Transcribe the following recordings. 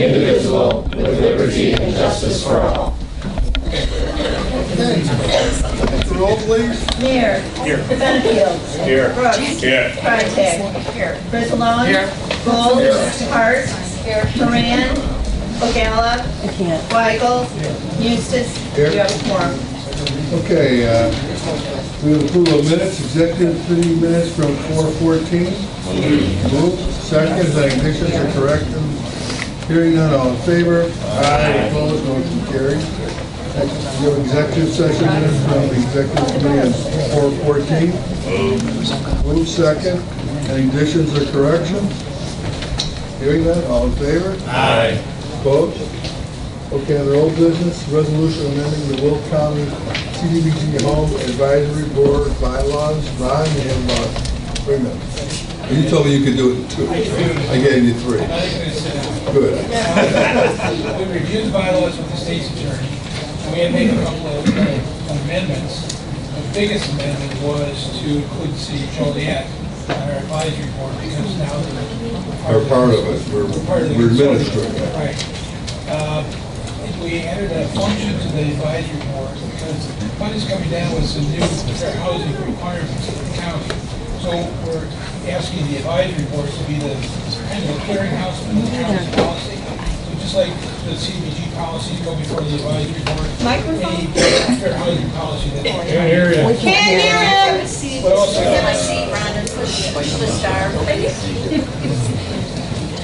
indivisible, with liberty and justice for all. Roll, please. Mayor. Here. Benefield. Here. Brooks. Here. Freitag. Here. Frizzalone. Here. Gold. Hart. Moran. Ogalla. Weigel. Eustace. Here. You have a quorum. Okay, we have approval of minutes, executive committee minutes from 4:14. Move. Second, any additions or corrections? Hearing none, all in favor? Aye. Opposed, motion carries. Next, we have executive session minutes from the executive committee on 4:14. Move second. Any additions or corrections? Hearing none, all in favor? Aye. Opposed? Okay, under old business, resolution amending the Will County CDBG Home Advisory Board bylaws. Ron, you have about 3 minutes. You told me you could do it in 2. I gave you 3. Good. We reviewed the bylaws with the state's attorney, and we had made a couple of amendments. The biggest amendment was to include the city of Joliet on our advisory board, because now We're part of it. We're administering it. Right. We added a function to the advisory board, because what is coming down with some new fair housing requirements of the county. So we're asking the advisory board to be the kind of a clearinghouse for the county's policy. So just like the CDBG policies go before the advisory board, any fair housing policy that the county. We can't hear him. But also, Can I see Ron and push the star, please?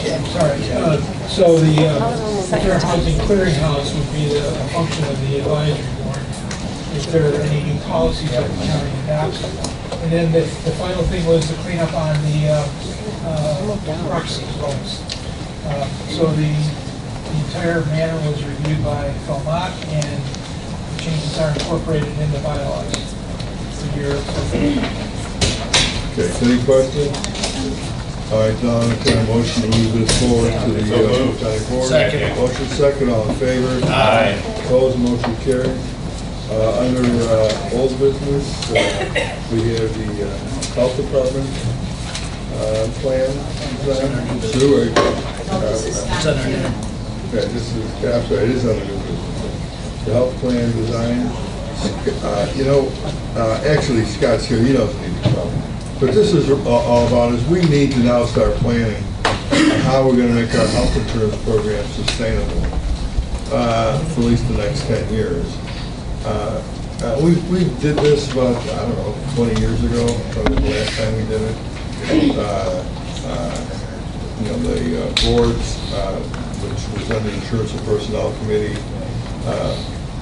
sorry, so the fair housing clearinghouse would be the function of the advisory board if there are any new policies that the county adopts. And then the final thing was to clean up on the proxy votes. So the entire matter was reviewed by Philmont, and the changes are incorporated in the bylaws for your approval. Okay, any questions? All right, Don, can I motion to move this forward to the county board? Second. Motion second, all in favor? Aye. Opposed, motion carries. Under old business, we have the health department plan. Sue, are you- Okay, this is, I'm sorry, it is under new business. The health plan design. Actually, Scott's here, he doesn't need to come. But this is all about is we need to now start planning on how we're going to make our health insurance program sustainable for at least the next 10 years. We did this about, 20 years ago, probably the last time we did it. The boards, which was under the Insurance and Personnel Committee,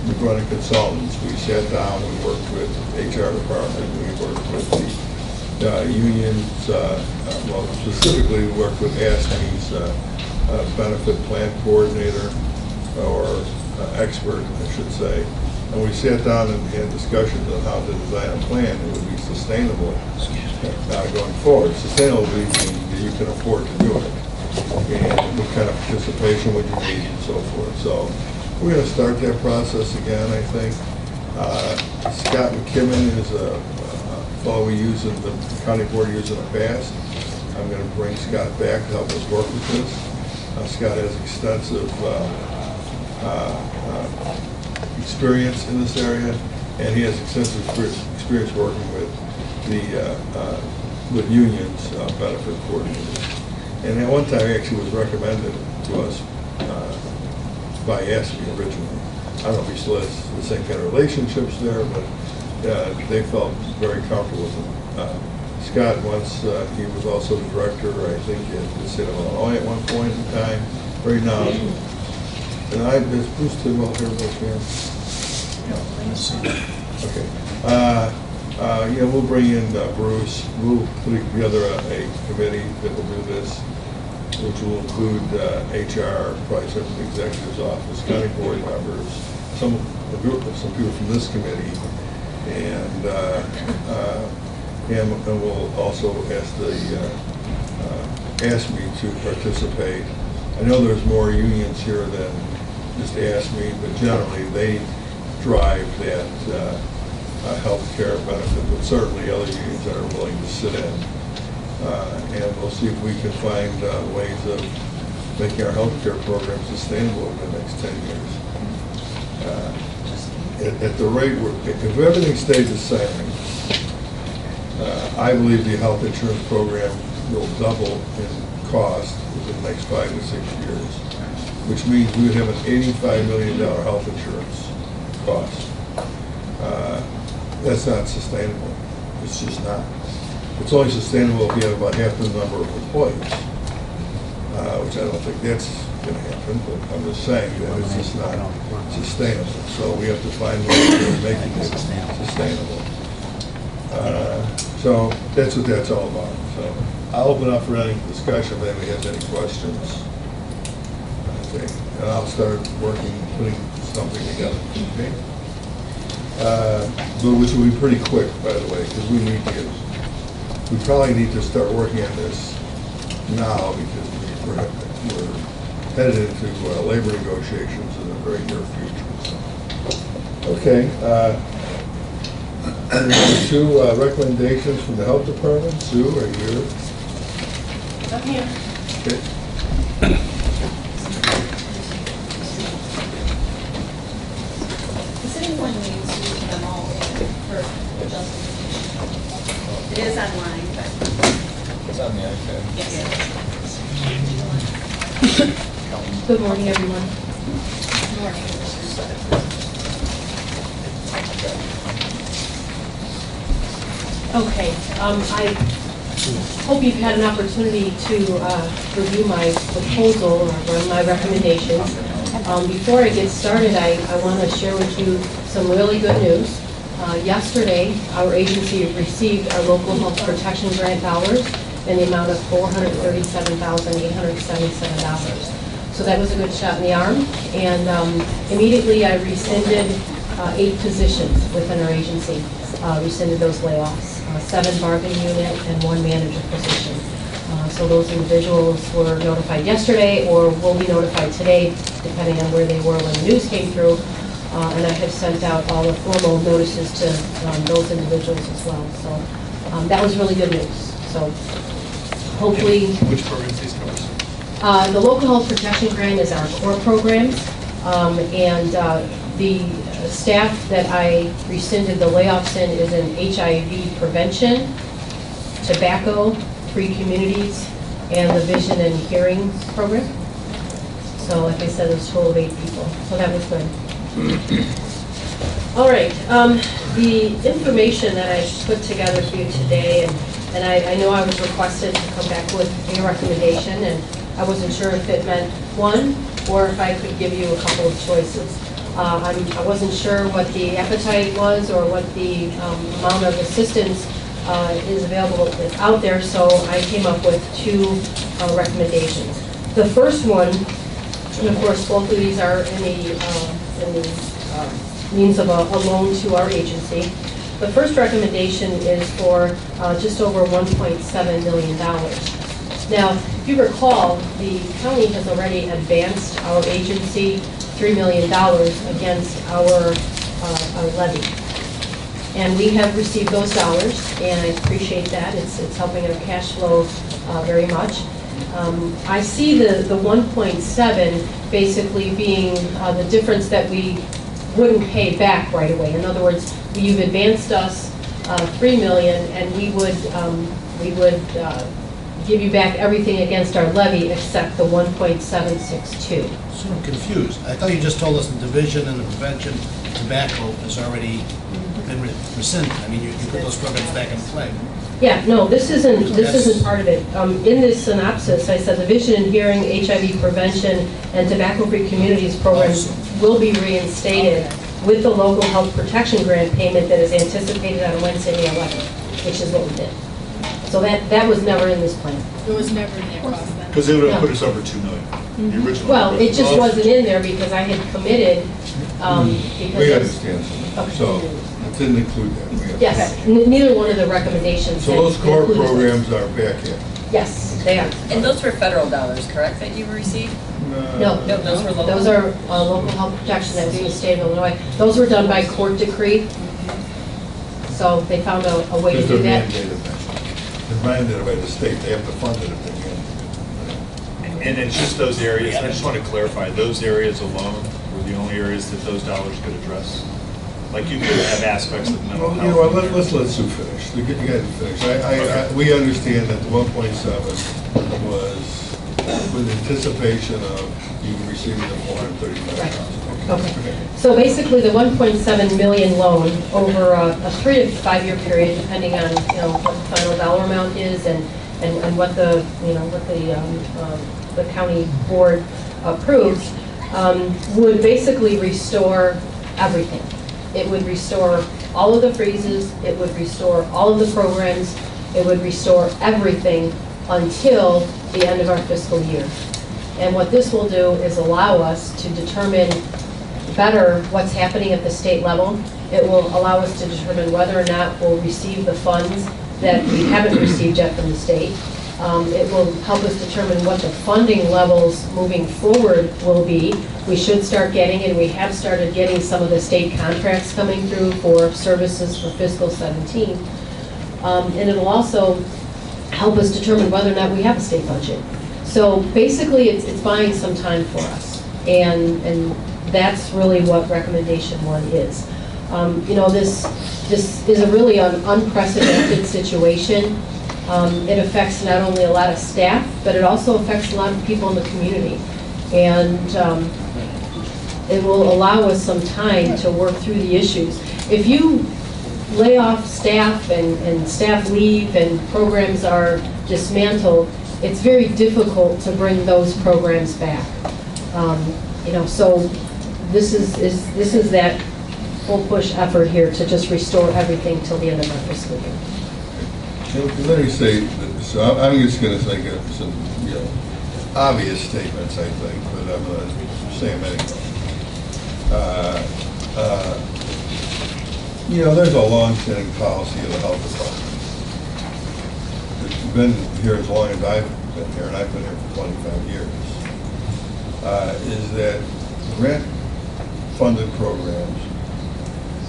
we brought in consultants. We sat down, we worked with the HR department, we worked with the unions, specifically we worked with ASME's benefit plan coordinator, or expert, I should say. And we sat down and had discussions on how to design a plan that would be sustainable going forward. Sustainable means that you can afford to do it. And what kind of participation would you need and so forth. So we're going to start that process again, I think. Scott McKibben is a fellow we use in the county board used in the past. I'm going to bring Scott back to help us work with this. Scott has extensive experience in this area, and he has extensive experience working with the unions, benefit coordinators. And at one time, he actually was recommended to us by ASME originally. I don't know if he still has the same kind of relationships there, but they felt very comfortable with him. Scott, once he was also the director, I think, at the state of Illinois at one point in time, very knowledgeable. And is Bruce Tidwell here with us, man? Okay. We'll bring in Bruce. We'll put together a committee that will do this, which will include HR, probably some from the executive's office, county board members, some people from this committee, and we'll also ask me to participate. I know there's more unions here than just ASME, but generally they drive that health care benefit, but certainly other unions that are willing to sit in. And we'll see if we can find ways of making our healthcare program sustainable over the next 10 years. At the rate if everything stays the same, I believe the health insurance program will double in cost within the next 5 to 6 years, which means we would have an $85 million health insurance cost. That's not sustainable. It's just not. It's only sustainable if you have about half the number of employees, which I don't think that's going to happen, but I'm just saying that it's just not sustainable. So we have to find ways of making it sustainable. So that's what that's all about. So I'll open up for any discussion if anybody has any questions. Okay, and I'll start putting something together. Okay, which will be pretty quick, by the way, because we probably need to start working on this now because we're headed into labor negotiations in the very near future. So. Okay. Number 2, recommendations from the health department. Sue, are you here? I'm here. Okay. Does anyone need to use them all for justification? It is online, but It's on the iPad. yes. Good morning, everyone. Good morning. Okay, I hope you've had an opportunity to review my proposal or my recommendations. Before I get started, I want to share with you some really good news. Yesterday, our agency received our local health protection grant dollars in the amount of $437,877. So that was a good shot in the arm. And immediately I rescinded 8 positions within our agency, rescinded those layoffs, 7 bargaining unit and 1 manager position. So those individuals were notified yesterday or will be notified today, depending on where they were when the news came through. And I have sent out all the formal notices to those individuals as well. So that was really good news. So hopefully... Which programs these covers? The local health protection grant is our core programs, and the staff that I rescinded the layoffs in is in HIV prevention, tobacco-free communities, and the vision and hearing program. So like I said, it was a total of 8 people, so that was good. All right, the information that I put together for you today, and I know I was requested to come back with a recommendation, and I wasn't sure if it meant one or if I could give you a couple of choices. I wasn't sure what the appetite was or what the amount of assistance is available out there, so I came up with 2 recommendations. The first one, and of course both of these are in the means of a loan to our agency. The first recommendation is for just over $1.7 million. Now, if you recall, the county has already advanced our agency $3 million against our levy. And we have received those dollars, and I appreciate that. It's helping our cash flow very much. I see the 1.7 basically being the difference that we wouldn't pay back right away. In other words, you've advanced us $3 million, and we would give you back everything against our levy except the 1.762. So I'm confused. I thought you just told us the division and the prevention tobacco has already been rescinded. I mean, you put those programs back in play. Yeah, no, this isn't part of it. In this synopsis, I said the vision and hearing, HIV prevention, and tobacco-free communities programs will be reinstated with the local health protection grant payment that is anticipated on Wednesday, May 11th, which is what we did. So that was never in this plan. It was never in their cost then. Because they would have put us over $2 million. The original. Well, it just wasn't in there because I had committed, because... We it's- understand, Okay. so it didn't include that. We understand. Yes, neither one of the recommendations. So those core includes- programs are back in? Yes, they are. And those were federal dollars, correct, that you received? No, No, those were local? those are local health protection that's in the state of Illinois. Those were done by court decree. So they found a way to Because do they're that. mandated by the state, they have to fund it if they can. And it's just those areas, I just want to clarify, those areas alone were the only areas that those dollars could address? Like you could have aspects of mental Well, health. you know what, let's let Sue finish. You got to finish. We understand that the 1.7 was with anticipation of you receiving the 435,000. Okay. So basically, the 1.7 million loan over a 3 to 5 year period, depending on, you know, what the final dollar amount is and what the, you know, what the county board approves, would basically restore everything. It would restore all of the freezes, it would restore all of the programs, it would restore everything until the end of our fiscal year. And what this will do is allow us to determine better what's happening at the state level. It will allow us to determine whether or not we'll receive the funds that we haven't received yet from the state. It will help us determine what the funding levels moving forward will be. We should start getting, and we have started getting some of the state contracts coming through for services for fiscal 17. And it'll also help us determine whether or not we have a state budget. So basically, it's buying some time for us. And that's really what recommendation 1 is. You know, this is a really unprecedented situation. It affects not only a lot of staff, but it also affects a lot of people in the community. And it will allow us some time to work through the issues. If you lay off staff and staff leave and programs are dismantled, it's very difficult to bring those programs back. You know, so this is that full push effort here to just restore everything till the end of our fiscal year. Let me say, so I'm just going to make some, you know, obvious statements, I think, but I'm going to say them anyway. You know, there's a long-standing policy of the health department. It's been here as long as I've been here, and I've been here for 25 years, is that grant-funded programs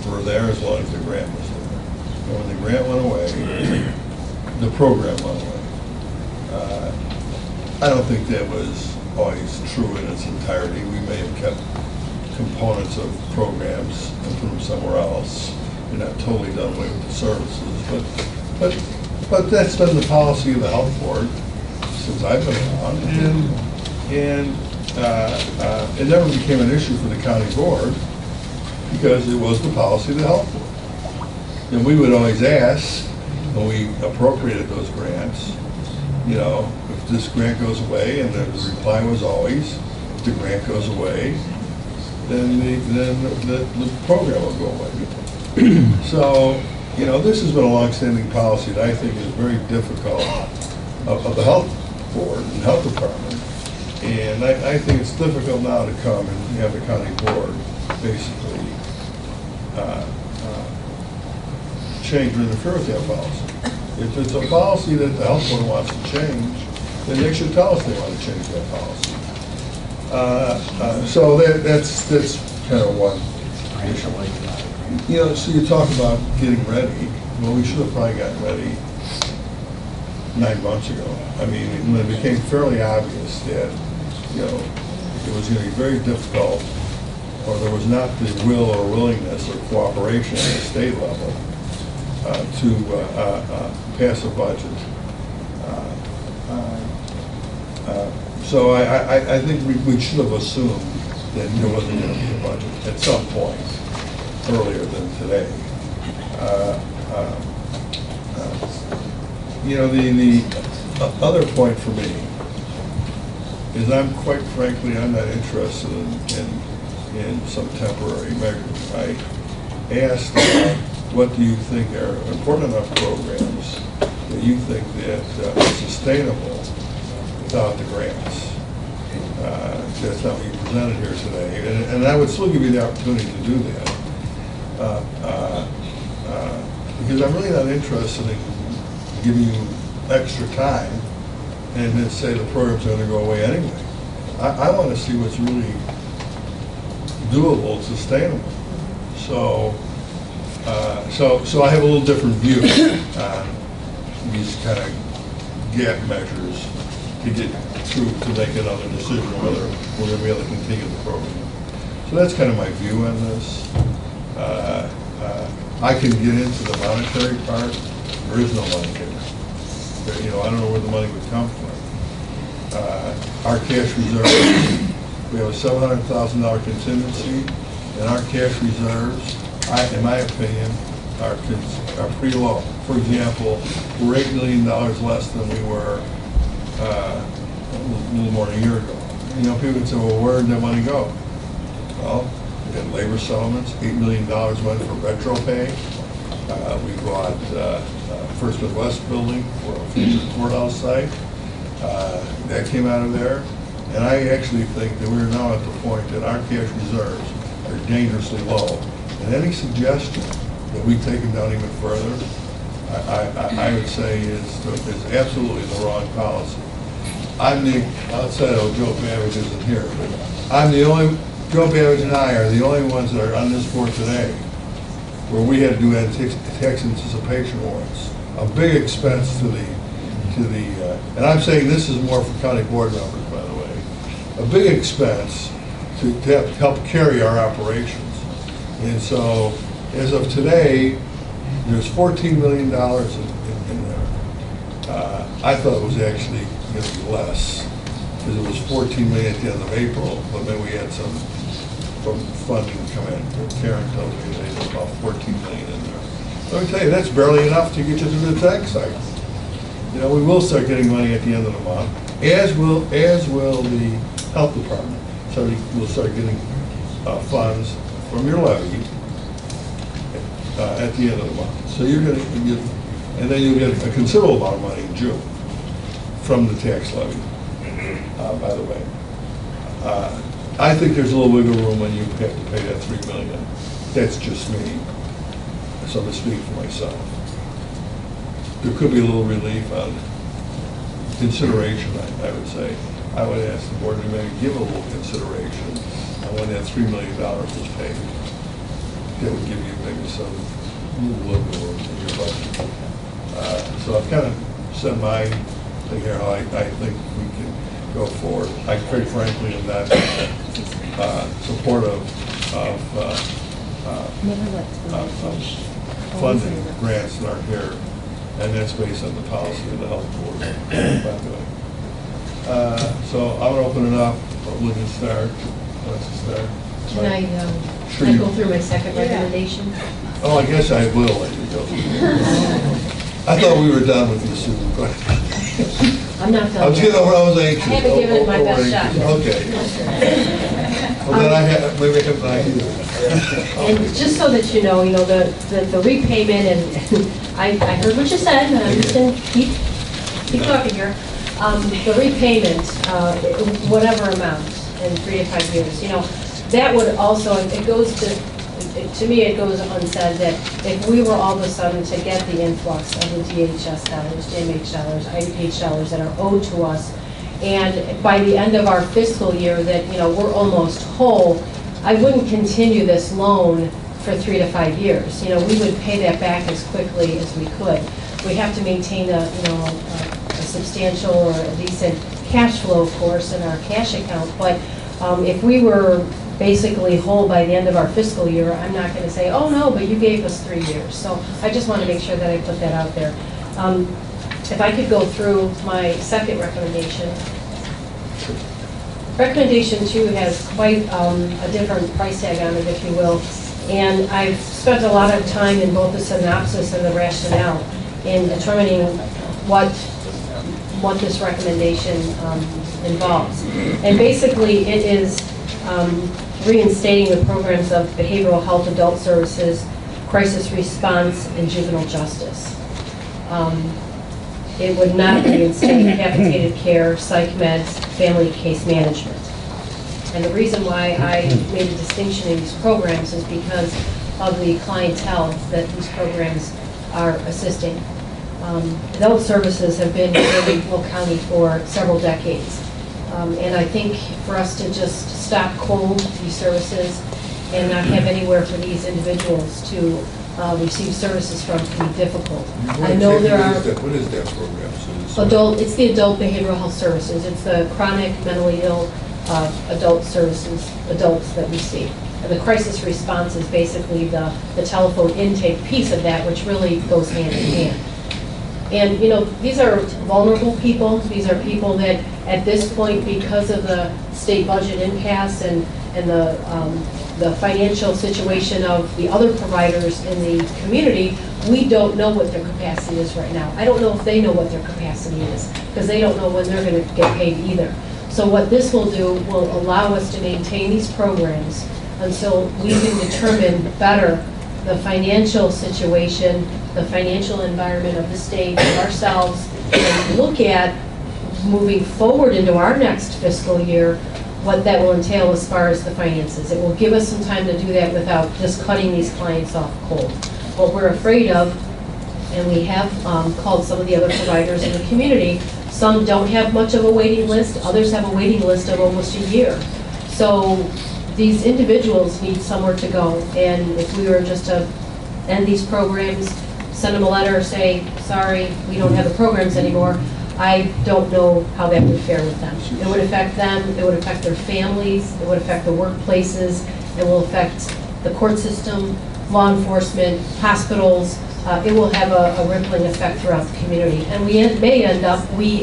were there as long as the grant was there. And when the grant went away, the program went away. I don't think that was always true in its entirety. We may have kept components of programs and put them somewhere else. We're not totally done away with the services, but that's been the policy of the health board since I've been around, and it never became an issue for the county board because it was the policy of the health board. And we would always ask when we appropriated those grants, you know, if this grant goes away, and the reply was always, if the grant goes away, then the program will go away. So, you know, this has been a long-standing policy that I think is very difficult of the health board and health department. And I think it's difficult now to come and have the county board basically change or interfere with that policy. If it's a policy that the health board wants to change, then they should tell us they want to change that policy. So that's kind of one issue. You know, so you talk about getting ready. Well, we should have probably gotten ready 9 months ago. I mean, when it became fairly obvious that, you know, it was going to be very difficult, or there was not the will or willingness or cooperation at the state level to pass a budget. So I think we should have assumed that there wasn't going to be a budget at some point earlier than today. You know, the other point for me is I'm not interested in some temporary measures. I asked what do you think are important enough programs that you think that are sustainable without the grants. That's not what you presented here today, and I would still give you the opportunity to do that. Because I'm really not interested in giving you extra time and then say the program's going to go away anyway. I want to see what's really doable, sustainable. So I have a little different view on these kind of gap measures to get through, to make another decision whether we're gonna be able to continue the program. So that's kind of my view on this. I can get into the monetary part. There is no money here. You know, I don't know where the money would come from. Our cash reserves, we have a $700,000 contingency, and our cash reserves, in my opinion, are pretty low. For example, we're $8 million less than we were a little more than a year ago. You know, people would say, well, where did that money go? Well, we had labor settlements, $8 million went for retro pay. We bought First Midwest building for a future courthouse site. That came out of there. And I actually think that we're now at the point that our cash reserves are dangerously low. And any suggestion that we take them down even further, I would say is absolutely the wrong policy. I'm the, outside of Joe Babbage isn't here, but I'm the only, Joe Babbage and I are the only ones that are on this board today where we had to do tax anticipation warrants. A big expense to the, and I'm saying this is more for county board members, by the way, a big expense to help carry our operations. And so, as of today, there's $14 million in there. I thought it was actually going to be less, because it was $14 million at the end of April, but then we had some from funding come in. Karen tells me there's about $14 million in there. Let me tell you, that's barely enough to get you through the tax cycle. You know, we will start getting money at the end of the month, as will the health department. So we'll start getting funds from your levy at the end of the month. So you're going to get, and then you'll get a considerable amount of money in June from the tax levy, by the way. I think there's a little wiggle room when you have to pay that $3 million. That's just me, so to speak for myself. There could be a little relief on consideration, I would say. I would ask the board to maybe give a little consideration on when that $3 million was paid. That would give you maybe some little wiggle room in your budget. So I've kind of said my thing here, how I think we can go forward. I, quite frankly, am not supportive of funding grants that aren't here, and that's based on the policy of the health board, by the way. So I'm going to open it up. We can start. Let's start. Can I Sure can I you- go through my second recommendation? Oh, I guess I will let you go. I thought we were done with you, Susan, but I'm not I done was yet. getting over, I was anxious. I haven't given it my best shot yet. Okay. Well, then I have, maybe I have an idea. And just so that you know, the repayment, and I heard what you said, and I'm just going to keep talking here. The repayment, whatever amount, in 3 to 5 years, that would also, it goes to me, it goes unsaid that if we were all of a sudden to get the influx of the DHS dollars, DMH dollars, IH dollars that are owed to us, and by the end of our fiscal year that, we're almost whole, I wouldn't continue this loan for 3 to 5 years. We would pay that back as quickly as we could. We have to maintain a substantial or a decent cash flow, of course, in our cash account, but if we were basically whole by the end of our fiscal year, I'm not going to say, oh no, but you gave us 3 years. So I just want to make sure that I put that out there. If I could go through my second recommendation. Recommendation 2 has quite a different price tag on it, if you will. And I've spent a lot of time in both the synopsis and the rationale in determining what this recommendation involves. And basically, it is reinstating the programs of behavioral health, adult services, crisis response, and juvenile justice. It would not reinstate capitated care, psych meds, family case management. And the reason why I made a distinction in these programs is because of the clientele that these programs are assisting. Adult services have been in Will County for several decades. And I think for us to just stop cold these services and not have anywhere for these individuals to receive services from can be difficult. I know there are What is that program, Susan? it's the adult behavioral health services. It's the chronic mentally ill adult services, adults that we see. And the crisis response is basically the telephone intake piece of that, which really goes hand in hand. And, you know, these are vulnerable people. These are people that, at this point, because of the state budget impasse and the financial situation of the other providers in the community, we don't know what their capacity is right now. I don't know if they know what their capacity is, because they don't know when they're going to get paid either. So what this will do will allow us to maintain these programs until we can determine better the financial situation, the financial environment of the state, of ourselves, and look at moving forward into our next fiscal year, what that will entail as far as the finances. It will give us some time to do that without just cutting these clients off cold. What we're afraid of, and we have called some of the other providers in the community, some don't have much of a waiting list, others have a waiting list of almost a year. So these individuals need somewhere to go, and if we were just to end these programs, send them a letter, say, sorry, we don't have the programs anymore, I don't know how that would fare with them. It would affect them, it would affect their families, it would affect the workplaces, it will affect the court system, law enforcement, hospitals. It will have a rippling effect throughout the community. And we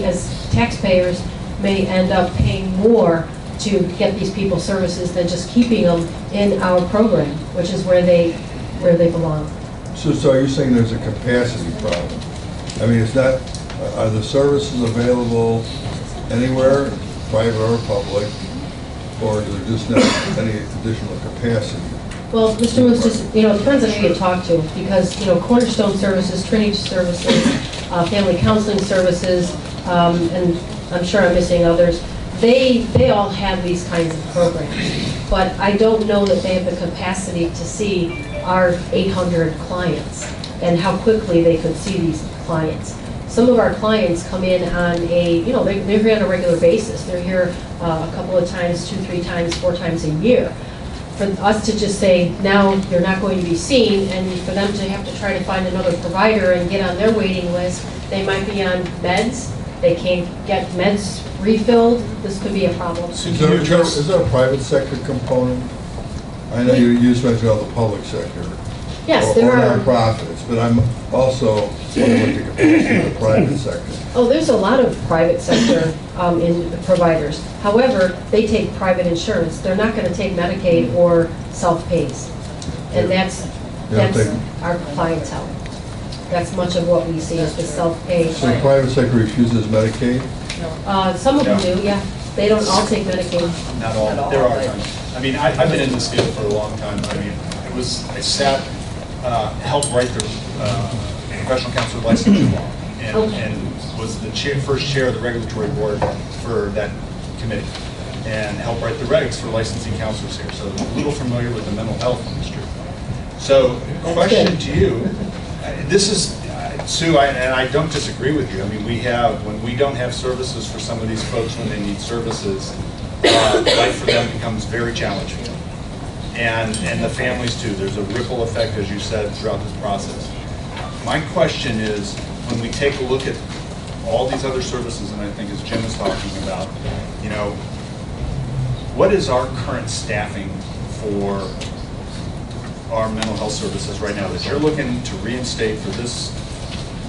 as taxpayers may end up paying more to get these people services than just keeping them in our program, which is where they belong. So are you saying there's a capacity problem? I mean, it's not, are the services available anywhere, private or public, or is there just not any additional capacity? Well, Mr. Moose, just, it depends on who you talk to, because, Cornerstone Services, Trinity Services, Family Counseling Services, and I'm sure I'm missing others, they all have these kinds of programs. But I don't know that they have the capacity to see our 800 clients and how quickly they could see these clients. Some of our clients come in on they're here on a regular basis. They're here a couple of times, 2, 3 times, 4 times a year. For us to just say, now you're not going to be seen, and for them to have to try to find another provider and get on their waiting list, they might be on meds, they can't get meds refilled, this could be a problem. Is there a private sector component? I know you just mentioned all the public sector. Yes, or there are. nonprofits, but I'm also wondering what the capacity of the private sector. Oh, there's a lot of private sector in providers. However, they take private insurance. They're not going to take Medicaid or self-pays. And that's our clientele. That's much of what we see is the self-pay. So the private sector refuses Medicaid? Some of them do, yeah. They don't all take Medicaid. Not all. There are times. I mean, I've been in this field for a long time. I mean, helped write the professional counselor licensing law, and was the first chair of the regulatory board for that committee, and helped write the regs for licensing counselors here. So I'm a little familiar with the mental health industry. So, question to you: this is Sue, and I don't disagree with you. I mean, when we don't have services for some of these folks when they need services, life for them becomes very challenging. And the families too. There's a ripple effect, as you said, throughout this process. My question is, when we take a look at all these other services, and I think as Jim was talking about, what is our current staffing for our mental health services right now that you're looking to reinstate for this?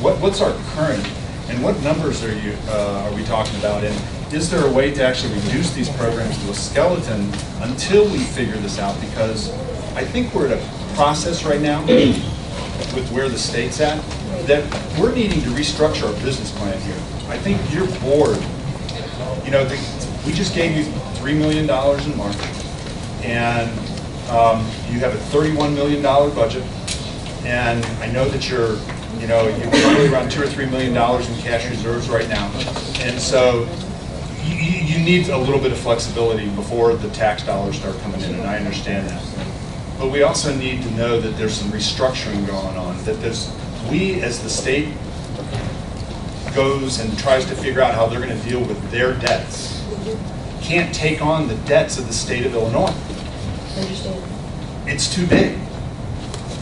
What's our current, and what numbers are we talking about? And is there a way to actually reduce these programs to a skeleton until we figure this out? Because I think we're at a process right now with where the state's at that we're needing to restructure our business plan here. I think your board, we just gave you $3 million in March, and you have a $31 million budget, and I know that you're probably around $2 or $3 million in cash reserves right now, and so you need a little bit of flexibility before the tax dollars start coming in, and I understand that. But we also need to know that there's some restructuring going on, that we as the state goes and tries to figure out how they're going to deal with their debts, can't take on the debts of the state of Illinois. Understand. It's too big.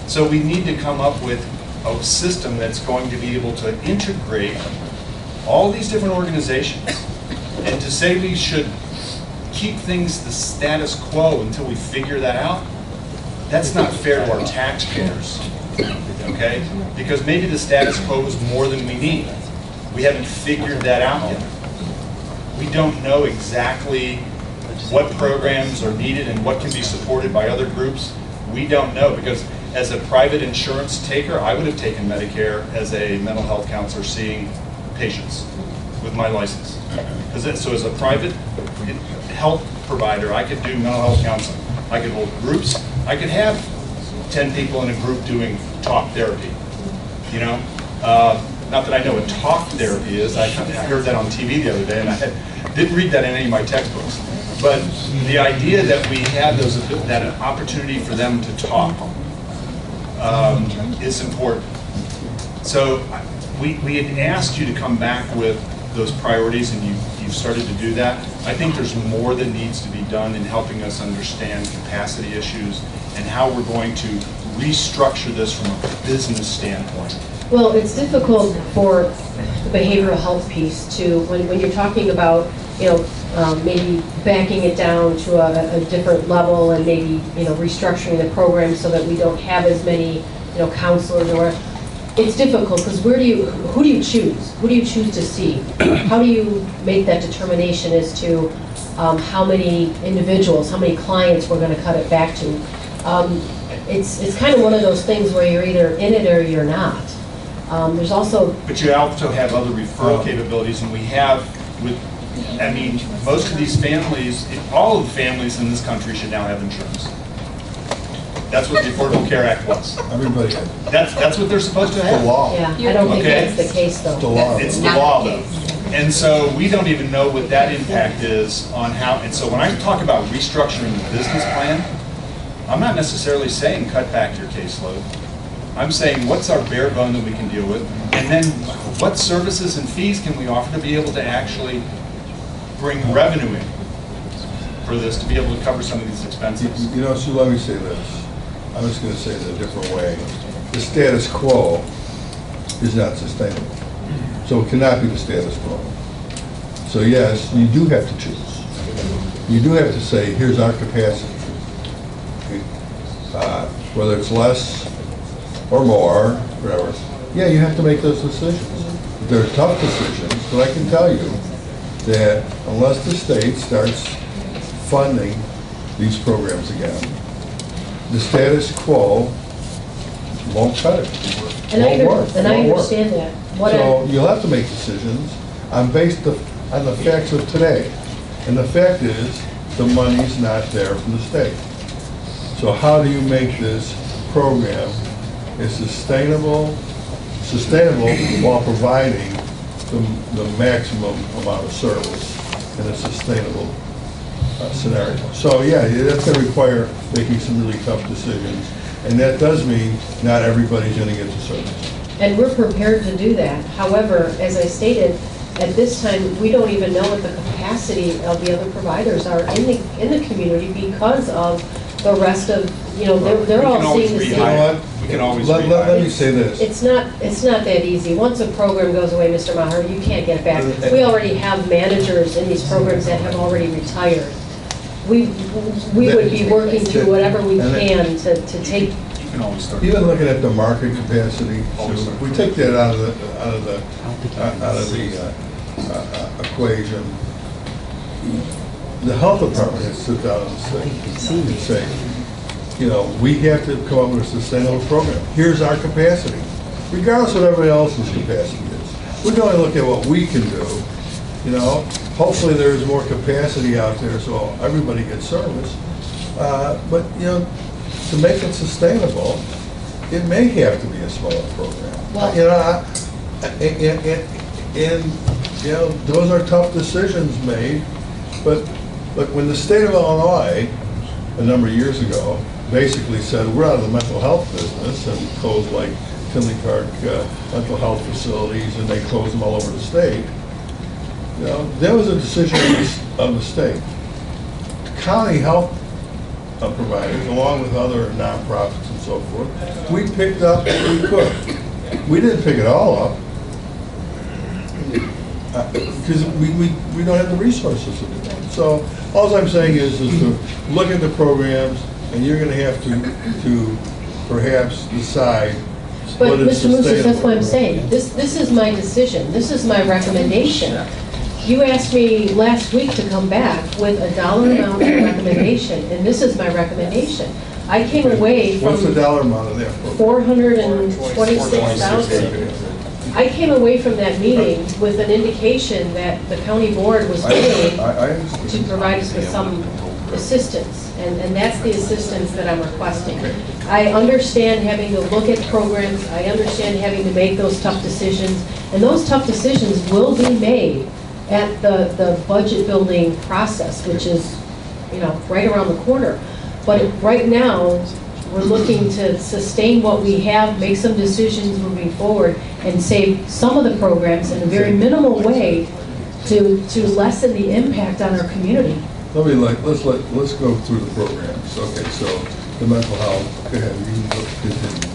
So we need to come up with a system that's going to be able to integrate all these different organizations. And to say we should keep things the status quo until we figure that out, that's not fair to our taxpayers, okay? Because maybe the status quo is more than we need. We haven't figured that out yet. We don't know exactly what programs are needed and what can be supported by other groups. We don't know, because as a private insurance taker, I would have taken Medicare as a mental health counselor seeing patients with my license. So as a private health provider, I could do mental health counseling. I could hold groups. I could have 10 people in a group doing talk therapy, you know? Not that I know what talk therapy is. I heard that on TV the other day, and I didn't read that in any of my textbooks. But the idea that we have that opportunity for them to talk is important. So we had asked you to come back with those priorities, and you've started to do that. I think there's more that needs to be done in helping us understand capacity issues and how we're going to restructure this from a business standpoint. Well, it's difficult for the behavioral health piece to, when you're talking about, maybe backing it down to a different level and maybe, restructuring the program so that we don't have as many, counselors, or it's difficult because who do you choose? Who do you choose to see? How do you make that determination as to how many individuals, how many clients we're going to cut it back to? It's kind of one of those things where you're either in it or you're not. There's also... But you also have other referral capabilities, and we have most of these families, all of the families in this country should now have insurance. That's what the Affordable Care Act was. Everybody. That's what they're supposed to have. The law. Yeah, I don't think Okay. that's the case, though. The law. It's the law, though. And so we don't even know what that impact is on how, and so when I talk about restructuring the business plan, I'm not necessarily saying cut back your caseload. I'm saying what's our bare bone that we can deal with, and then what services and fees can we offer to be able to actually bring revenue in for this, to be able to cover some of these expenses. So let me say this. I'm just going to say it in a different way. The status quo is not sustainable. So it cannot be the status quo. So yes, you do have to choose. You do have to say, here's our capacity. Whether it's less or more, whatever. Yeah, you have to make those decisions. They're tough decisions, but I can tell you that unless the state starts funding these programs again, the status quo won't cut it. And I Won't work. understand that. So you'll have to make decisions based on the facts of today. And the fact is, the money's not there from the state. So how do you make this program as sustainable while providing the maximum amount of service in a sustainable scenario? So yeah, that's going to require making some really tough decisions. And that does mean not everybody's going to get the service. And we're prepared to do that. However, as I stated, at this time, we don't even know what the capacity of the other providers are in the community because of the rest of, they're all seeing the same. We can always let me say this. It's not that easy. Once a program goes away, Mr. Maher, you can't get it back. We already have managers in these programs that have already retired. We would be working through whatever we can to take. You can always start. Even looking at the market capacity, so we take that out of the equation. The health department has to sit down and say, we have to come up with a sustainable program. Here's our capacity, regardless of everybody else's capacity is. We can only look at what we can do. Hopefully there's more capacity out there so everybody gets service. But to make it sustainable, it may have to be a smaller program. Well, Those are tough decisions made. But when the state of Illinois, a number of years ago, basically said, we're out of the mental health business, and closed like Tinley Park mental health facilities, and they closed them all over the state, that was a decision of the state. The county health providers, along with other nonprofits and so forth. We picked up what we could. We didn't pick it all up, because we don't have the resources to do that. So all I'm saying is to look at the programs, and you're gonna have to perhaps decide But what is Mr. Moussis, that's what I'm sustainable. saying. This is my decision. This is my recommendation. You asked me last week to come back with a dollar amount and a recommendation, and this is my recommendation. I came away from What's the dollar amount of that program? $426,000. I came away from that meeting with an indication that the county board was willing I to understand. provide us with some assistance, and that's the assistance that I'm requesting. I understand having to look at programs, I understand having to make those tough decisions, and those tough decisions will be made at the budget building process, which is, right around the corner. But right now, we're looking to sustain what we have, make some decisions moving forward, and save some of the programs in a very minimal way to lessen the impact on our community. Let's go through the programs. Okay, so the mental health, go ahead, you can continue.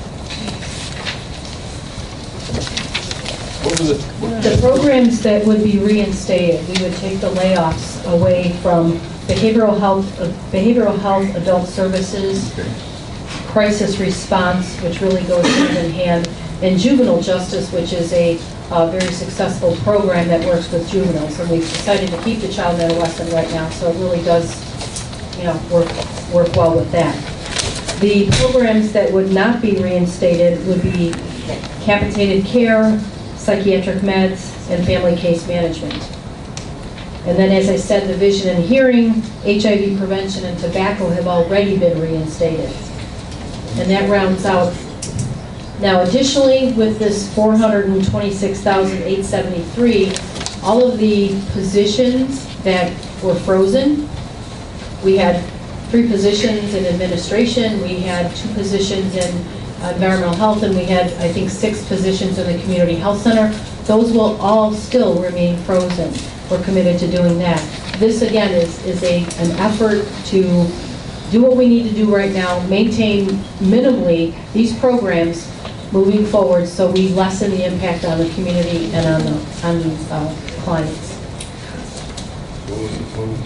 What was it? The programs that would be reinstated, we would take the layoffs away from behavioral health, adult services, Okay. crisis response, which really goes hand in hand, and juvenile justice, which is a very successful program that works with juveniles. And we've decided to keep the child and adolescent right now, so it really does, work well with that. The programs that would not be reinstated would be capitated care, psychiatric meds, and family case management. And then, as I said, the vision and hearing, HIV prevention, and tobacco have already been reinstated. And that rounds out. Now, additionally, with this $426,873, all of the positions that were frozen, we had 3 positions in administration, we had 2 positions in environmental health, and we had, I think, 6 positions in the community health center. Those will all still remain frozen. We're committed to doing that. This, again, is an effort to do what we need to do right now, maintain minimally these programs moving forward so we lessen the impact on the community and on the clients. What was the total?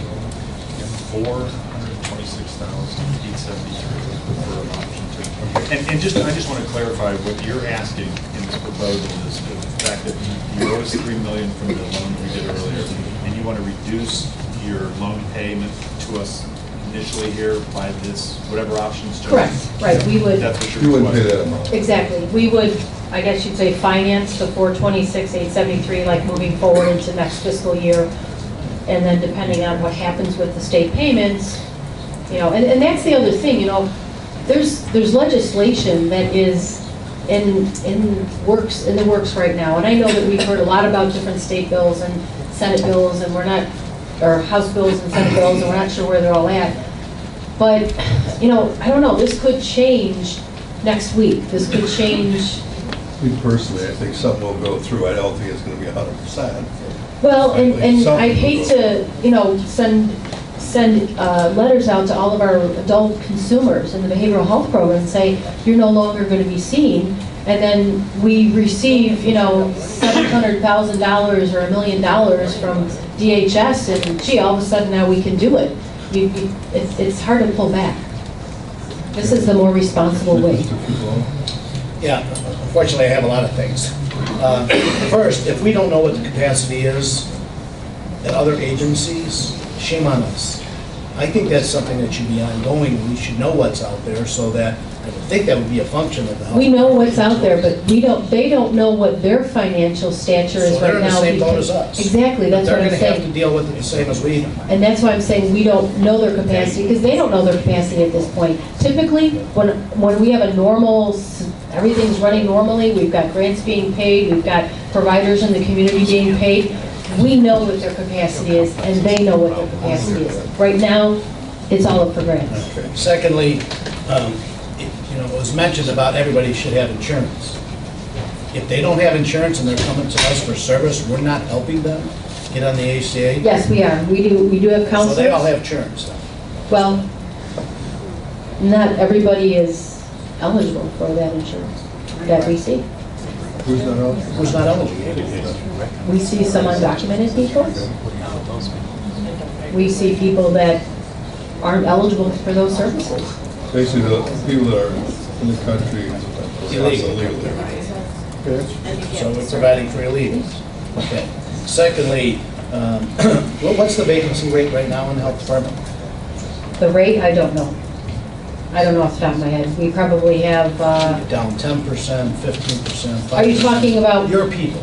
426,873 for an option two. And I just want to clarify what you're asking in this proposal is the fact that you owe us $3 million from the loan we did earlier, and you want to reduce your loan payment to us initially here by this, whatever options. Correct, right, we would, That's what you're You wouldn't pay requesting. that amount. exactly, we would, I guess you'd say, finance the 426,873, like moving forward into next fiscal year, and then depending on what happens with the state payments, and that's the other thing, there's legislation that is in the works right now, and I know that we've heard a lot about different state bills and Senate bills, and or House bills and Senate bills, and we're not sure where they're all at. But, I don't know, this could change next week. This could change. Me personally, I think something will go through. I don't think it's going to be 100%. Well, and Something I'd hate will to, send letters out to all of our adult consumers in the behavioral health program and say, you're no longer going to be seen. And then we receive, $700,000 or $1 million from DHS, and gee, all of a sudden now we can do it. It's hard to pull back. This is the more responsible way. Mr. Fugalo? Yeah, unfortunately, I have a lot of things. First, if we don't know what the capacity is at other agencies, shame on us. I think that's something that should be ongoing. We should know what's out there so that, I would think that would be a function of the health. We know what's out there, but they don't know what their financial stature is So they're right in the now. same boat because- as us. Exactly, that's what I'm They're going to have to saying. deal with it the same as we do. And that's why I'm saying we don't know their capacity, because they don't know their capacity at this point. Typically, when we have a normal, everything's running normally, we've got grants being paid, we've got providers in the community being paid, we know what their capacity is, and they know what their capacity is. Right now, it's all up for grabs. Secondly, it was mentioned about everybody should have insurance. If they don't have insurance and they're coming to us for service, we're not helping them get on the ACA. Yes, we are. We do have So counselors. they all have insurance. Well, Not everybody is eligible for that insurance that we see. Who's not eligible? Who's not eligible? We see some undocumented people. We see people that aren't eligible for those services. Basically, the people that are in the country illegally. So we're providing for illegals. Okay. Secondly, what's the vacancy rate right now in the health department? The rate, I don't know. I don't know off the top of my head. We probably have, Down 10%, 15%, 5%? are you talking about, Your people.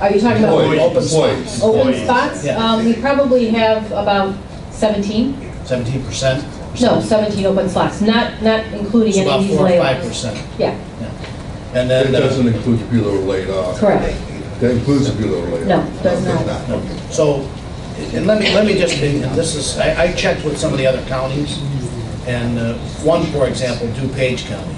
are you talking about Employees. open spots? Yeah. We probably have about 17? 17%? No, 17 open slots, not including So any about of these 4 or layoffs. 5%. Yeah, And It then, doesn't include the people who are laid off. correct. That includes the people who are laid No, off. does Okay, not. so, and let me just, and this is, I checked with some of the other counties, and one, for example, DuPage County.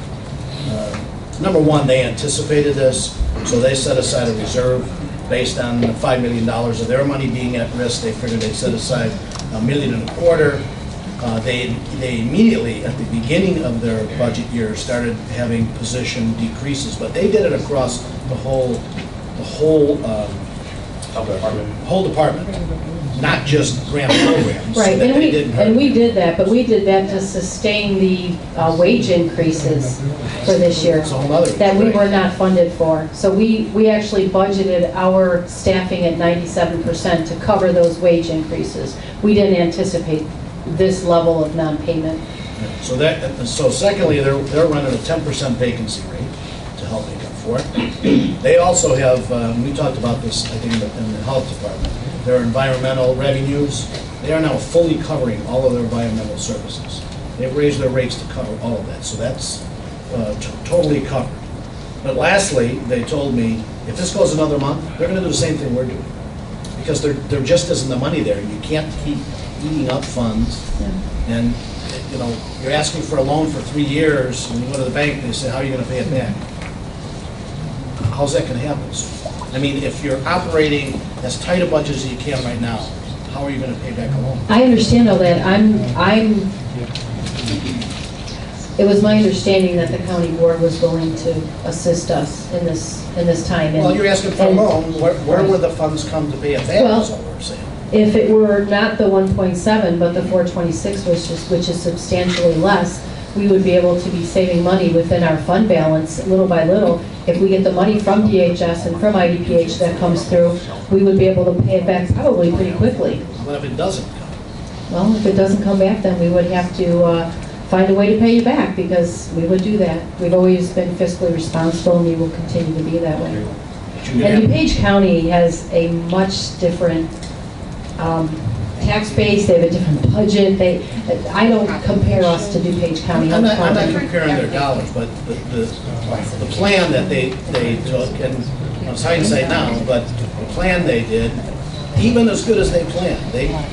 Number one, they anticipated this, so they set aside a reserve based on $5 million of their money being at risk. They figured they'd set aside $1.25 million. They immediately, at the beginning of their budget year, started having position decreases, but they did it across the whole department, not just grant programs. so Right, that and they didn't hurt. we did that, but we did that to sustain the wage increases for this year It's a whole other that we issue, were right? not funded for. So we actually budgeted our staffing at 97% to cover those wage increases. We didn't anticipate this level of non-payment. So secondly, they're running a 10% vacancy rate to help make up for it. They also have, we talked about this, I think, in the health department, their environmental revenues, they are now fully covering all of their environmental services. They've raised their rates to cover all of that, so that's totally covered. But lastly, they told me, if this goes another month, they're gonna do the same thing we're doing. Because there just isn't the money there. You can't keep eating up funds. And, you know, you're asking for a loan for 3 years, and you go to the bank, and they say, how are you gonna pay it back? How's that gonna happen? I mean, if you're operating as tight a budget as you can right now, how are you gonna pay back a loan? I understand all that. It was my understanding that the county board was willing to assist us in this time. Well, you're asking for a And- loan, where would the funds come to pay it back, Well- is all we're saying. If it were not the 1.7, but the 426, which is substantially less, we would be able to be saving money within our fund balance, little by little. If we get the money from DHS and from IDPH that comes through, we would be able to pay it back probably pretty quickly. What if it doesn't come? Well, if it doesn't come back, then we would have to find a way to pay you back, because we would do that. We've always been fiscally responsible, and we will continue to be that way. But you And have- DuPage County has a much different tax base, they have a different budget, I don't compare us to DuPage County. I'm not comparing their dollars, but the plan that they took, and you know, it's hindsight now, but the plan they did, even as good as they planned,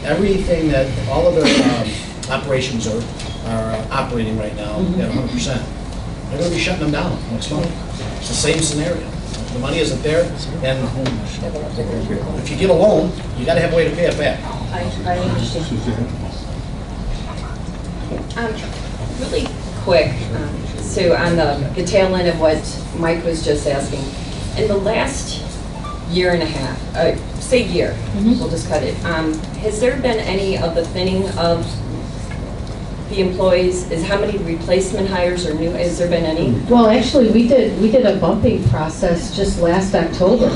everything that, all of their operations are operating right now at 100%. They're gonna be shutting them down next month. It's the same scenario. The money isn't there, and if you get a loan, you gotta have a way to pay it back. I understand. Suzanne? Really quick, so on the tail end of what Mike was just asking, in the last year and a half, say year, we'll just cut it, has there been any of the thinning of the employees? How many replacement hires or new, has there been any? Well, actually, we did a bumping process just last October,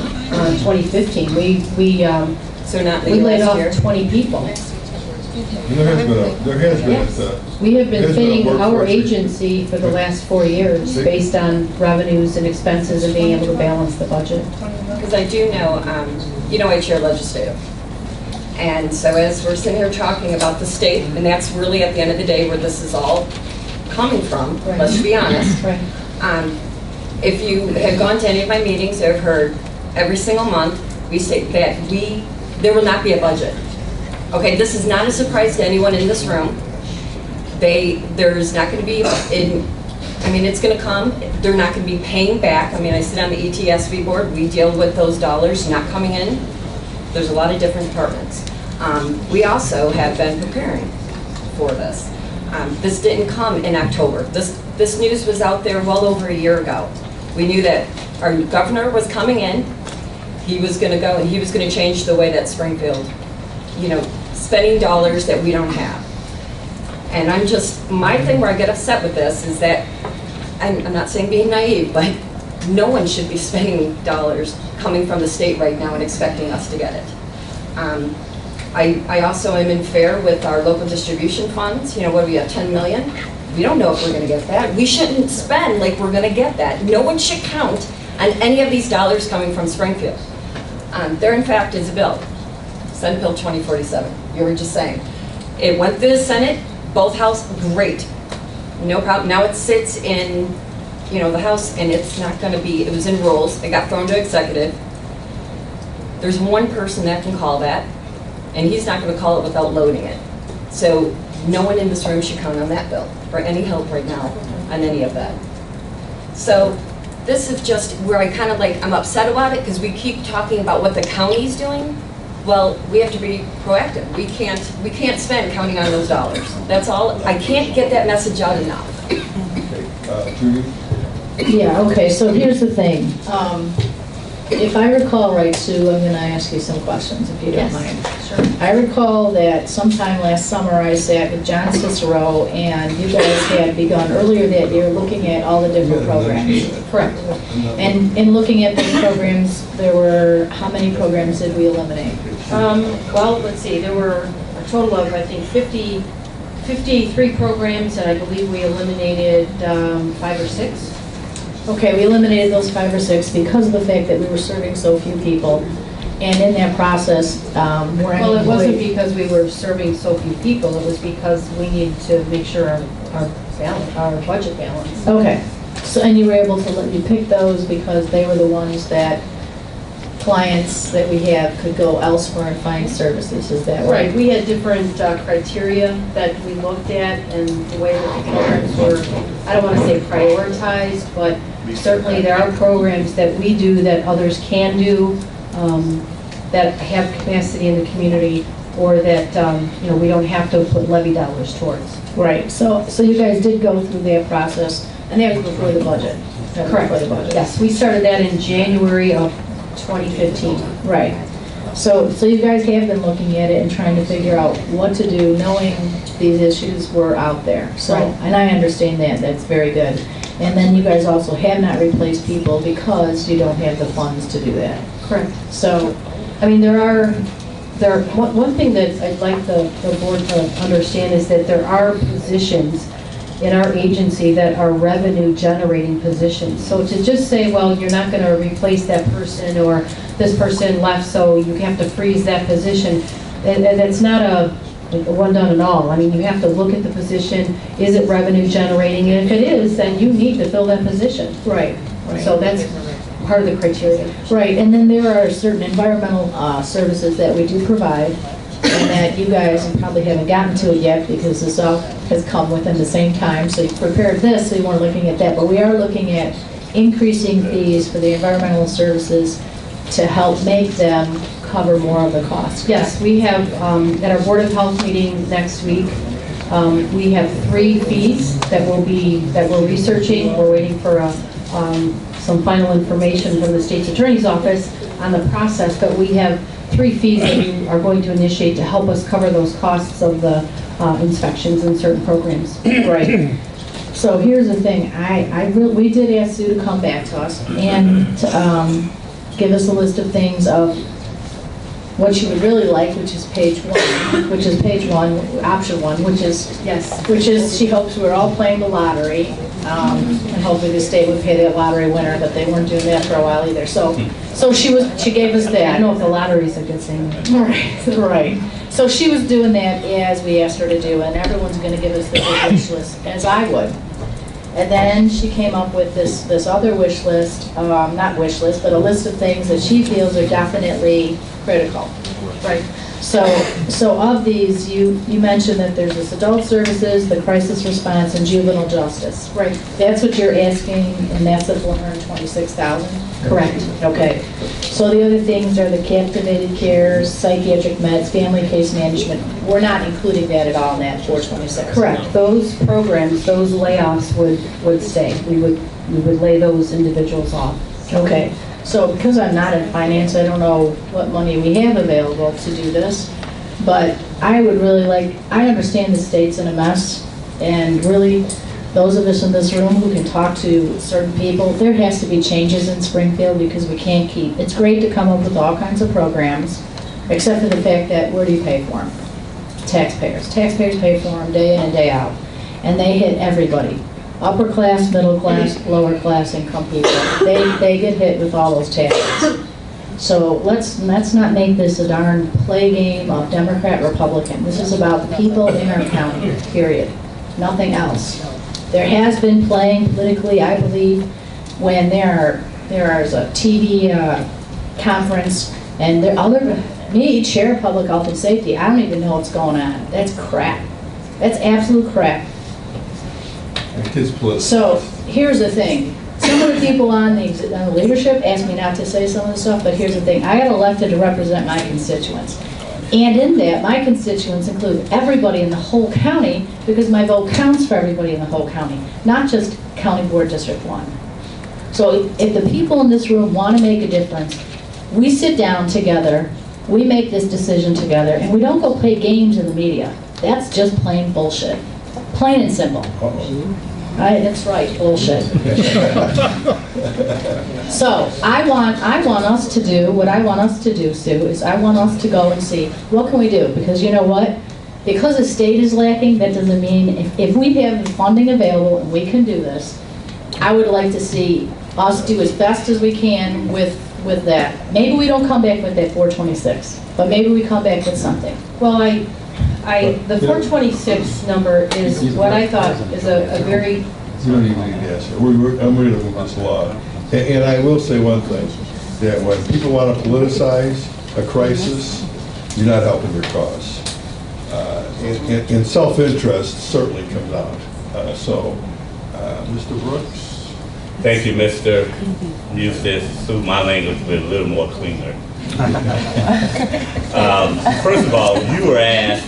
2015. So not in We the laid last off year? 20 people. There has been, We have been There's been a thinning our workforce agency for the last 4 years based on revenues and expenses and being able to balance the budget. Because I do know, I chair legislative. And so as we're sitting here talking about the state, and that's really at the end of the day where this is all coming from, Right. let's be honest. Right. If you have gone to any of my meetings, I've heard every single month, we say that there will not be a budget. Okay, this is not a surprise to anyone in this room. There's not going to be, it's going to come. They're not going to be paying back. I sit on the ETSB board. We deal with those dollars not coming in. There's a lot of different departments. We also have been preparing for this. This didn't come in October. This news was out there well over a year ago. We knew that our governor was coming in. He was going to go and he was going to change the way that Springfield, spending dollars that we don't have. And my thing where I get upset with this is that, I'm not saying being naive, but no one should be spending dollars coming from the state right now and expecting us to get it. I also am in fair with our local distribution funds. What do we have, 10 million? We don't know if we're going to get that. We shouldn't spend like we're going to get that. No one should count on any of these dollars coming from Springfield. There, in fact, is a bill, Senate Bill 2047. You were just saying. It went through the Senate, both houses, great. No problem. Now it sits in, the House, and it's not going to be, it was in rules. It got thrown to executive. There's one person that can call that, and he's not going to call it without loading it. So no one in this room should count on that bill for any help right now on any of that. So this is just where I kind of I'm upset about it because we keep talking about what the county's doing. Well, we have to be proactive. We can't spend counting on those dollars. That's all. I can't get that message out enough. Okay, Judy? Yeah, okay, so here's the thing. If I recall right, Sue, I'm going to ask you some questions, if you don't mind. Sure. I recall that sometime last summer I sat with John Cicero, and you guys had begun earlier that year looking at all the different programs. Correct. And in looking at those programs, there were, how many programs did we eliminate? Well, let's see, there were a total of, I think, 53 programs, and I believe we eliminated 5 or 6. Okay, we eliminated those 5 or 6 because of the fact that we were serving so few people. And in that process, well, it wasn't because we were serving so few people, it was because we needed to make sure our budget balance. Okay, so, and you were able to let you pick those because they were the ones that clients that we have could go elsewhere and find services, is that right? Right, we had different criteria that we looked at, and the way that the programs were, I don't want to say prioritized, but certainly there are programs that we do that others can do, that have capacity in the community, or that we don't have to put levy dollars towards. Right, so you guys did go through that process, and that was before the budget? Correct. Before the budget. Yes, we started that in January of 2015. Right. So you guys have been looking at it and trying to figure out what to do, knowing these issues were out there. So, Right. and I understand that. That's very good. And then you guys also have not replaced people because you don't have the funds to do that. Correct. So, I mean, one thing that I'd like the board to understand is that there are positions in our agency that are revenue generating positions. So to just say, well, you're not going to replace that person, or this person left, so you have to freeze that position, and that's not a one done and all. I mean, you have to look at the position, is it revenue generating? And if it is, then you need to fill that position. right. So that's part of the criteria. Right, and then there are certain environmental services that we do provide, and that you guys probably haven't gotten to it yet because this all has come within the same time. So you prepared this, so you weren't looking at that. But we are looking at increasing fees for the environmental services to help make them cover more of the costs. Yes, we have, at our Board of Health meeting next week, we have 3 fees that we're researching. We're waiting for some final information from the state's attorney's office on the process, but we have 3 fees that we are going to initiate to help us cover those costs of the inspections in certain programs. Right. So here's the thing, we did ask Sue to come back to us and to give us a list of things of what she would really like, which is page 1, option 1, which is she hopes we're all playing the lottery, and hopefully the state would pay that lottery winner, but they weren't doing that for a while either. So she gave us that. I don't know if the lottery is a good thing. Right. So she was doing that as we asked her to do, and everyone's going to give us the big wish list, as I would. And then she came up with this other wish list, not wish list, but a list of things that she feels are definitely critical. Right. So of these, you mentioned that there's this adult services, the crisis response, and juvenile justice. Right. That's what you're asking, and that's at 126,000? Correct. Okay. So the other things are the captivated care, psychiatric meds, family case management. We're not including that at all in that 426? Correct. Those programs, those layoffs would stay. We would lay those individuals off. Okay. So because I'm not in finance, I don't know what money we have available to do this, but I would really like, I understand the state's in a mess, and really, those of us in this room who can talk to certain people, there has to be changes in Springfield because we can't keep, it's great to come up with all kinds of programs, except for the fact that where do you pay for them? Taxpayers. Taxpayers pay for them day in and day out, and they hit everybody. Upper class, middle class, lower class income people. They get hit with all those taxes. So let's not make this a darn play game of Democrat, Republican. This is about the people in our county, period. Nothing else. There has been playing politically, I believe, when there is a TV conference and me, chair of public health and safety, I don't even know what's going on. That's crap. That's absolute crap. It is political. So here's the thing. Some of the people on the leadership asked me not to say some of the stuff, but here's the thing. I got elected to represent my constituents. And in that, my constituents include everybody in the whole county because my vote counts for everybody in the whole county, not just County Board District 1. So if the people in this room want to make a difference, we sit down together, we make this decision together, and we don't go play games in the media. That's just plain bullshit. Plain and simple. That's right, bullshit. So I want us to do, what I want us to do, Sue, is I want us to go and see, what can we do? Because you know what? Because the state is lacking, that doesn't mean, if we have the funding available and we can do this, I would like to see us do as best as we can with that. Maybe we don't come back with that 426, but maybe we come back with something. Well, the 426 number is what I thought is a very... You don't even need to answer. I'm ready to move this along. And I will say one thing, that when people want to politicize a crisis, you're not helping your cause. And self-interest certainly comes out. Mr. Brooks? Thank you, Mr. Eustace. So my language will be a little more cleaner. First of all, you were asked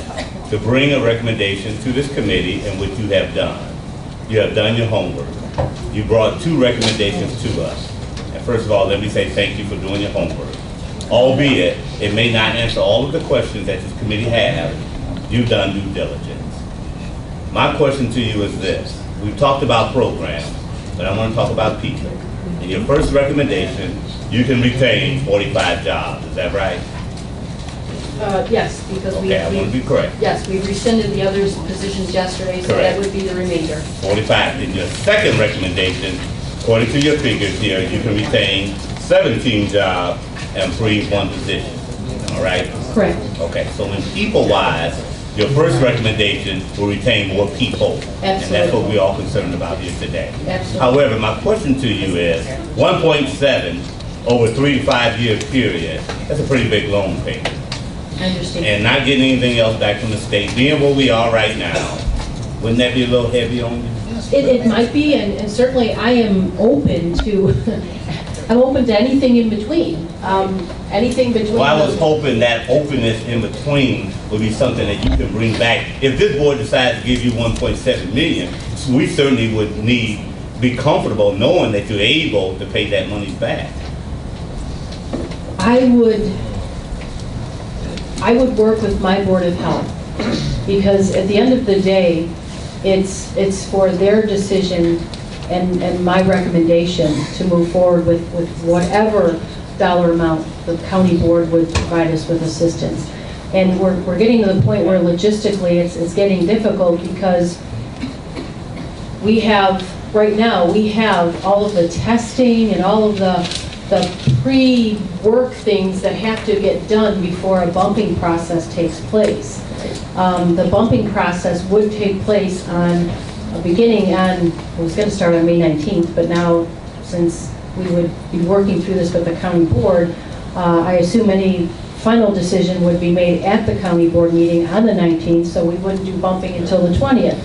to bring a recommendation to this committee, and what you have done. You have done your homework. You brought 2 recommendations to us. And first of all, let me say thank you for doing your homework. Albeit, it may not answer all of the questions that this committee has, you've done due diligence. My question to you is this. We've talked about programs, but I want to talk about people. In your first recommendation, you can retain 45 jobs, is that right? Yes, because Okay, I want to be correct. Yes, we rescinded the other positions yesterday, so that would be the remainder. 45. In your second recommendation, according to your figures here, you can retain 17 jobs and free 1 position, all right? Correct. Okay, so in people-wise, your first recommendation will retain more people. Absolutely. And that's what we're all concerned about here today. Absolutely. However, my question to you is, 1.7 over 3 to 5 year period, that's a pretty big loan payment. I understand. And not getting anything else back from the state, being where we are right now, wouldn't that be a little heavy on you? It might be, and certainly I am open to, I'm open to anything in between. Anything between. Well, I was hoping that openness in between would be something that you can bring back. If this board decides to give you 1.7 million, we certainly would be comfortable knowing that you're able to pay that money back. I would work with my Board of Health, because at the end of the day, it's for their decision and my recommendation to move forward with whatever dollar amount the county board would provide us with assistance. And we're getting to the point where logistically it's getting difficult, because we have, right now, we have all of the testing and all of the pre-work things that have to get done before a bumping process takes place. The bumping process would take place beginning on, it was going to start on May 19th, but now, since we would be working through this with the county board, I assume any final decision would be made at the county board meeting on the 19th, so we wouldn't do bumping until the 20th.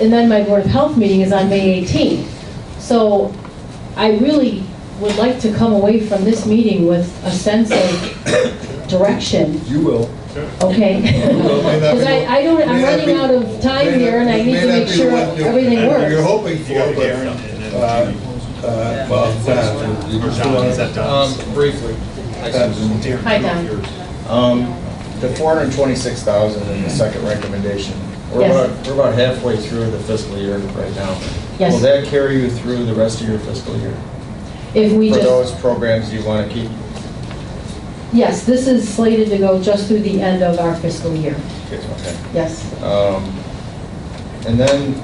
And then my Board of Health meeting is on May 18th. So I really would like to come away from this meeting with a sense of direction. You will. Okay? Because I'm running out of time here and I need to make sure everything works. You're hoping for, but, well, Briefly. Hi, Don. The 426,000 in the second recommendation, we're Yes. about halfway through the fiscal year right now. Yes. Will that carry you through the rest of your fiscal year? If we For just, those programs you want to keep? yes, this is slated to go just through the end of our fiscal year. Okay. Yes. And then,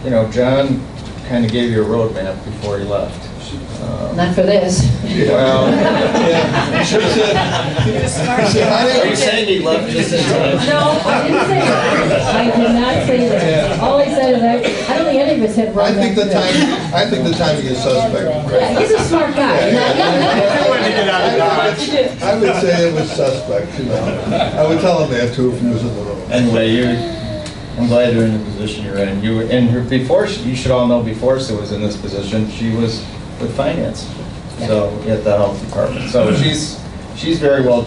you know, John kind of gave you a roadmap before he left. Not for this. Well, Are you saying he left just in time? No, I didn't say that. I did not say that. All I said is I don't think any of us had I roadmaps. think the timing is suspect. Yeah, he's a smart guy. I would say it was suspect, you know. I would tell him that too if he was in the room. Anyway, I'm glad you're in the position you're in. You should all know before Sue was in this position, she was with finance, so at the health department. So she's very well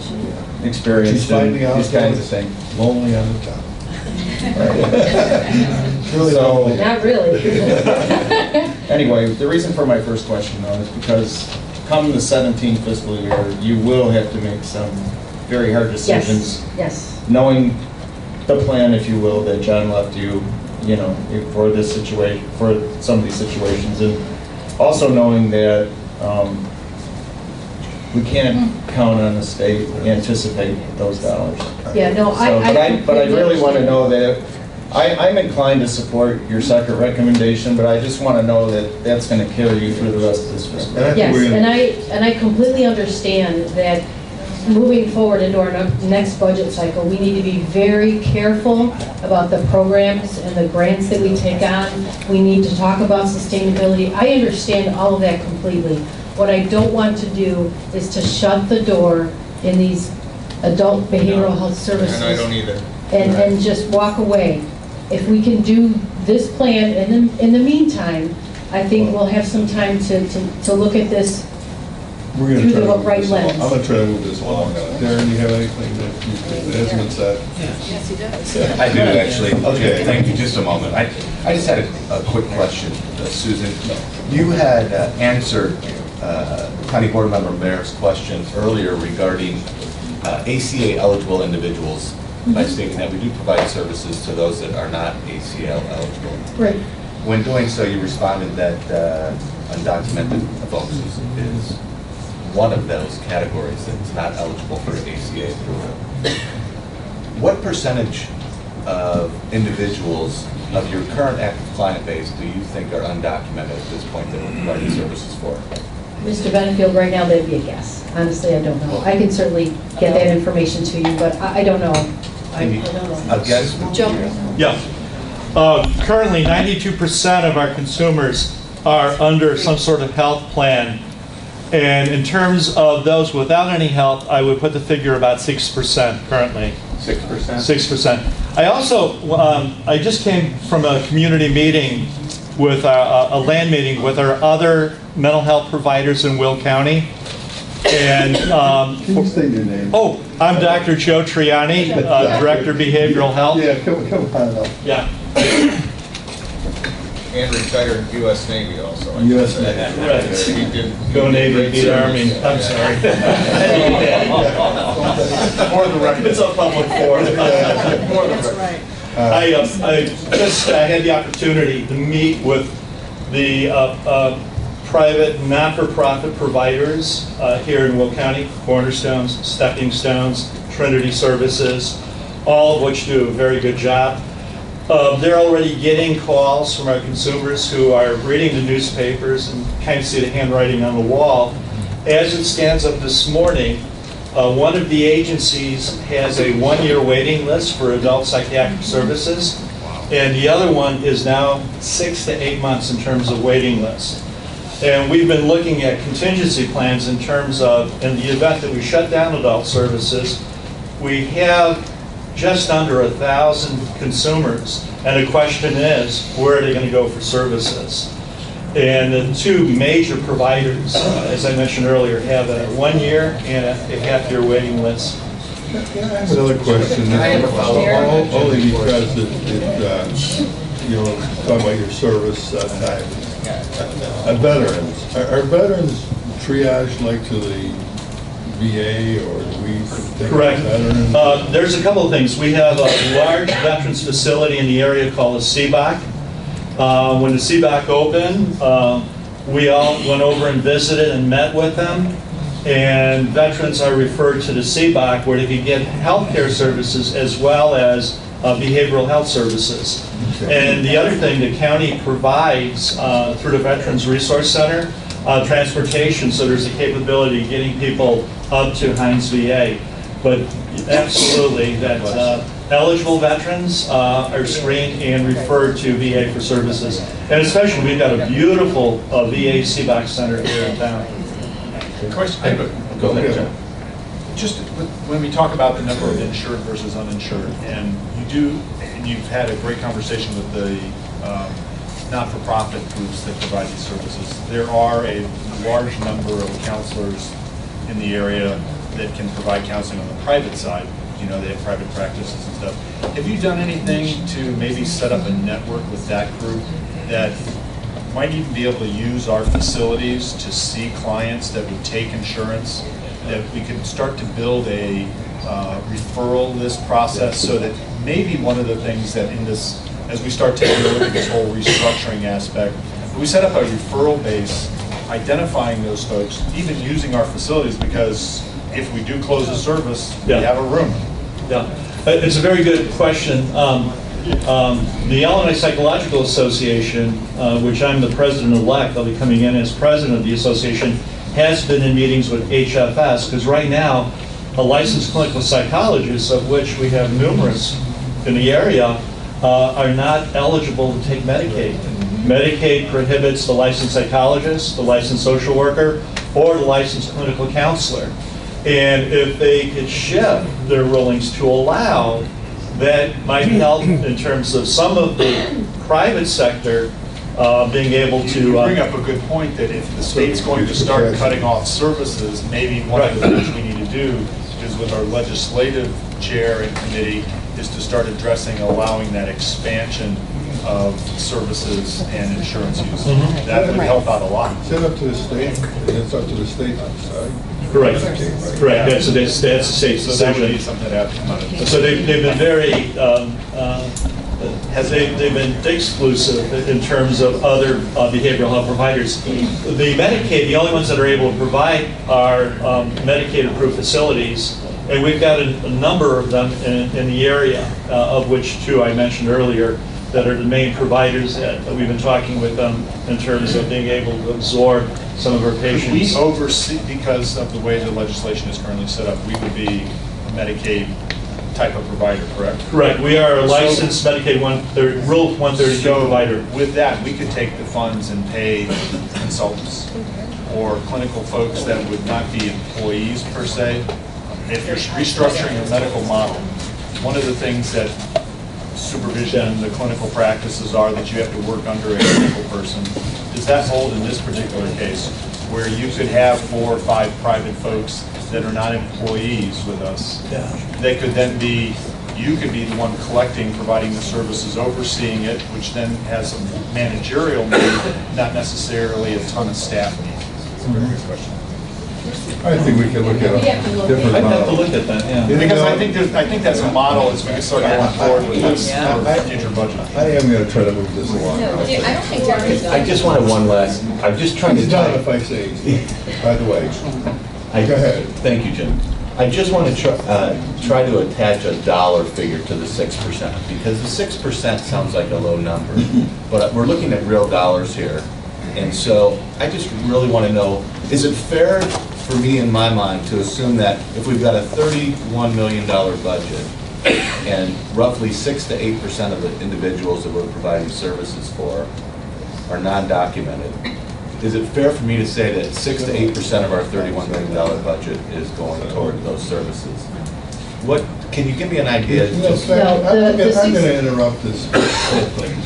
experienced She's finding in out these kinds of things. Lonely on the top. Really So- Not really. Anyway, the reason for my first question though is because come the 17th fiscal year, you will have to make some very hard decisions. Yes. Knowing the plan, if you will, that John left you, you know, for this situation, for some of these situations, and also knowing that we can't count on the state to anticipate those dollars. Yeah, no, But I really want to know that, I'm inclined to support your second recommendation, but I just want to know that that's going to carry you through the rest of this fiscal year. Yes, and I completely understand that moving forward into our next budget cycle, we need to be very careful about the programs and the grants that we take on. We need to talk about sustainability. I understand all of that completely. What I don't want to do is to shut the door in these adult behavioral health services. And I don't either. And just walk away. If we can do this plan in the meantime, I think we'll have some time to look at this We're going through to the try to move right this along. lens. I'm going to try to move this along. Darren, you have anything that hasn't been said? Yes, he does. I do, actually. Okay. Thank you, just a moment. I just had a quick question, Susan. You had answered County Board Member Merrick's questions earlier regarding ACA eligible individuals by stating that we do provide services to those that are not ACL eligible. Right. When doing so, you responded that undocumented folks is one of those categories that's not eligible for ACA approval. What percentage of individuals of your current active client base do you think are undocumented at this point that we're providing services for? Mr. Benefield, right now, that'd be a guess. Honestly, I don't know. I can certainly get that information to you, but I don't know. I don't know. A guess? Joe? Yeah. Currently, 92% of our consumers are under some sort of health plan. And in terms of those without any health, I would put the figure about 6% currently. 6%? 6%. I also, I just came from a community meeting with a land meeting with our other mental health providers in Will County. And Can you state your name? oh, I'm Dr. Joe Triani, Director of Behavioral Health. Yeah, come on up. Yeah. And retired U.S. Navy also. U.S. Navy. Right. He did. Go Navy, beat Army. I'm sorry. More the record. It's a public forum. That's right. I just had the opportunity to meet with the private not-for-profit providers here in Will County, Cornerstones, Stepping Stones, Trinity Services, all of which do a very good job. They're already getting calls from our consumers who are reading the newspapers and kind of see the handwriting on the wall. As it stands up this morning, one of the agencies has a one-year waiting list for adult psychiatric services, and the other one is now 6 to 8 months in terms of waiting lists. And we've been looking at contingency plans in terms of, in the event that we shut down adult services, we have just under 1,000 consumers. And the question is, where are they going to go for services? And the two major providers, as I mentioned earlier, have a 1-year and a half-year waiting list. I have another question. Only because you know, talk about your service time. Veterans, are veterans triaged like to the VA, or do we take Correct. veterans? There's a couple of things. We have a large veterans facility in the area called the CBOC. When the CBOC opened, we all went over and visited and met with them. And veterans are referred to the CBOC, where they can get health care services as well as behavioral health services. And the other thing, the county provides, through the Veterans Resource Center, transportation, so there's a capability of getting people up to Hines VA. But absolutely, that eligible veterans are screened and referred to VA for services. And especially, we've got a beautiful VA CBOC center here in town. Question. Go ahead, John. Just when we talk about the number of insured versus uninsured, and you've had a great conversation with the not-for-profit groups that provide these services. There are a large number of counselors in the area that can provide counseling on the private side. You know, they have private practices and stuff. Have you done anything to maybe set up a network with that group that might even be able to use our facilities to see clients that would take insurance, that we could start to build a referral list process, so that maybe one of the things that in this, as we start taking a look at this whole restructuring aspect, we set up a referral base, identifying those folks, even using our facilities, because if we do close a service, we have a room. Yeah, it's a very good question. The Illinois Psychological Association, which I'm the president-elect, I'll be coming in as president of the association, has been in meetings with HFS, because right now, a licensed clinical psychologist, of which we have numerous in the area, are not eligible to take Medicaid. Medicaid prohibits the licensed psychologist, the licensed social worker, or the licensed clinical counselor. And if they could shift their rulings to allow, that might help in terms of some of the private sector being able to... You bring up a good point, that if the state's going to start cutting off services, maybe one of the things we need to do is, with our legislative chair and committee, is to start addressing allowing that expansion of services and insurance use. That would help out a lot. It's up to the state. It's up to the state to decide. Correct. Correct. That's the state's decision. So that would be something that come out of it. So they've been very, they've been exclusive in terms of other behavioral health providers. The Medicaid, the only ones that are able to provide are Medicaid-approved facilities, and we've got a number of them in the area, of which two I mentioned earlier, that are the main providers that we've been talking with them in terms of being able to absorb some of our patients. We oversee, because of the way the legislation is currently set up, we would be a Medicaid type of provider, correct? Correct. We are a licensed Medicaid Rule 132 provider. With that, we could take the funds and pay consultants or clinical folks that would not be employees per se. If you're restructuring a medical model, one of the things that supervision and the clinical practices are that you have to work under a clinical person. Does that hold in this particular case, where you could have 4 or 5 private folks that are not employees with us? They could then be, you could be the one collecting, providing the services, overseeing it, which then has some managerial need, not necessarily a ton of staff need. That's a very good question. I think we can look at a different I'd model. have to look at that, yeah. Because I think that's a model as we can start going forward with this for future budget. I am going to try to move this along. No, I don't think Jeremy's I just wanted one last, I'm just trying to It's done if I say, by the way. Go ahead. Thank you, Jim. I just want to try to attach a dollar figure to the 6%, because the 6% sounds like a low number, but we're looking at real dollars here. And so I just really want to know, is it fair for me in my mind to assume that if we've got a $31 million budget and roughly 6 to 8% of the individuals that we're providing services for are non-documented, is it fair for me to say that 6 to 8% of our $31 million budget is going toward those services? What, can you give me an idea? You know, Just- I'm going to six- interrupt this whole thing,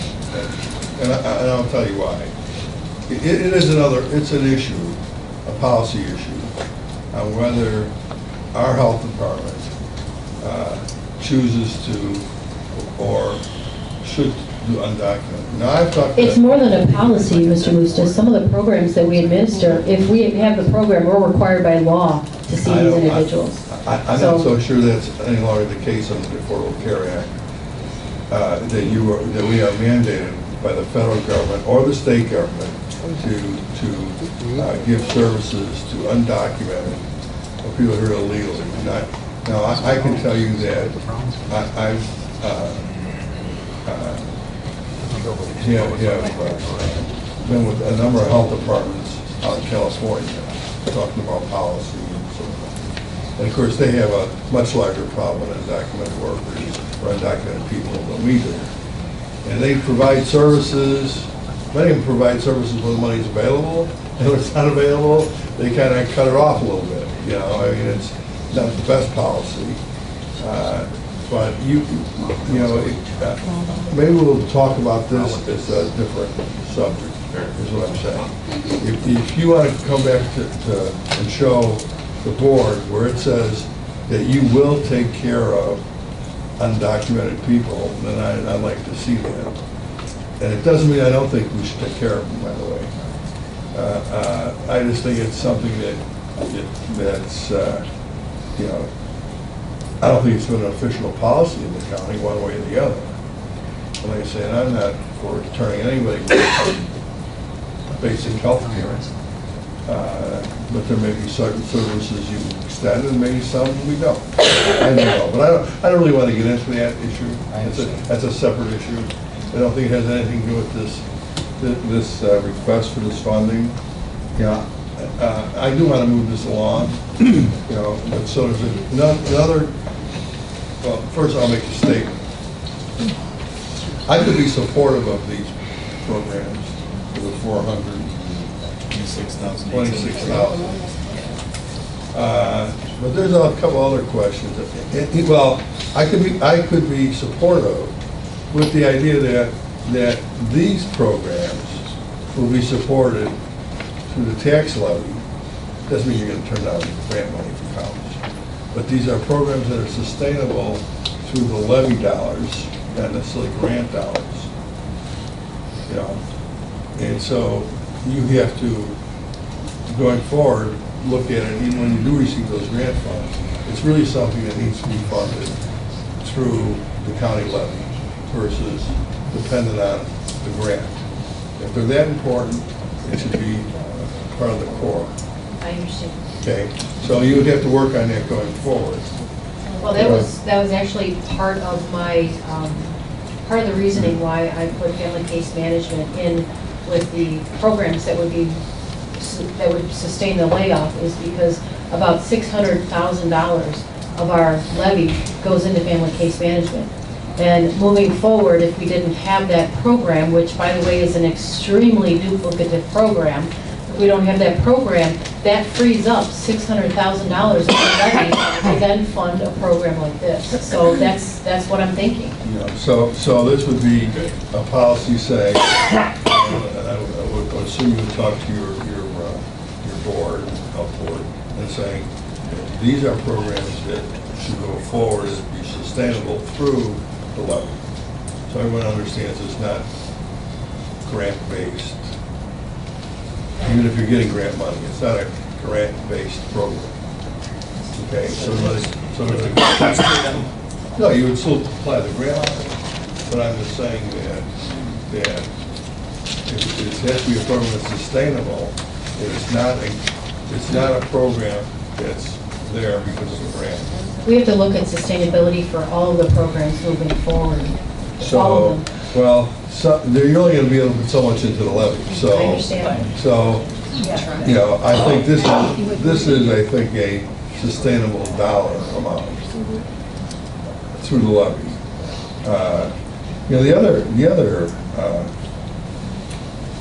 and I'll tell you why. It is it's an issue, a policy issue, on whether our health department chooses to or should do undocumented. Now, I've talked to... It's more than a policy, Mr. Eustace. Some of the programs that we administer, if we have the program, we're required by law to see these individuals. I'm not so sure that's any longer the case under the Affordable Care Act, that we are mandated by the federal government or the state government to give services to undocumented or people who are illegally. Now, I can tell you that I've been with a number of health departments out in California talking about policy and so forth. And of course, they have a much larger problem with undocumented workers or undocumented people than we do. And they provide services, many of them provide services when the money's available, and when it's not available, they kind of cut it off a little bit. You know, I mean, it's not the best policy. But maybe we'll talk about this as a different subject, is what I'm saying. If you want to come back and show the board where it says that you will take care of undocumented people, then I'd like to see that. And it doesn't mean I don't think we should take care of them, by the way. I just think it's something that's I don't think it's been an official policy in the county one way or the other. And like I say, I'm not for turning anybody away from basic health care. But there may be certain services you extend and maybe some we don't. I don't know. But I don't really want to get into that issue. That's a separate issue. I don't think it has anything to do with this request for this funding. Yeah. I do want to move this along. But so there's another. Well, first I'll make a statement. I could be supportive of these programs for the 426,000. But there's a couple other questions. Well, I could be supportive with the idea that these programs will be supported through the tax levy. Doesn't mean you're going to turn down grant money for college. But these are programs that are sustainable through the levy dollars, not necessarily grant dollars. And so you have to, going forward, look at it, even when you do receive those grant funds, it's really something that needs to be funded through the county levy versus dependent on the grant. If they're that important, it should be part of the core. I understand. Okay, so you would have to work on that going forward. Well, that was actually part of my, part of the reasoning why I put family case management in with the programs that would sustain the layoff, is because about $600,000 of our levy goes into family case management. And moving forward, if we didn't have that program, which by the way is an extremely duplicative program, if we don't have that program, that frees up $600,000 of the levy to then fund a program like this. So that's what I'm thinking. So this would be a policy saying, and I would assume you would talk to your board, health board, and saying, these are programs that should go forward and be sustainable through the levy. So everyone understands it's not grant-based. Even if you're getting grant money, it's not a grant-based program. Okay, no, you would still apply the grant money, but I'm just saying that it has to be a program that's sustainable. It's not a program that's there because of a grant. We have to look at sustainability for all of the programs moving forward. All of them. Well, you're only going to be able to put so much into the levy. So, I understand. So, I think this is a sustainable dollar amount through the levy. The other,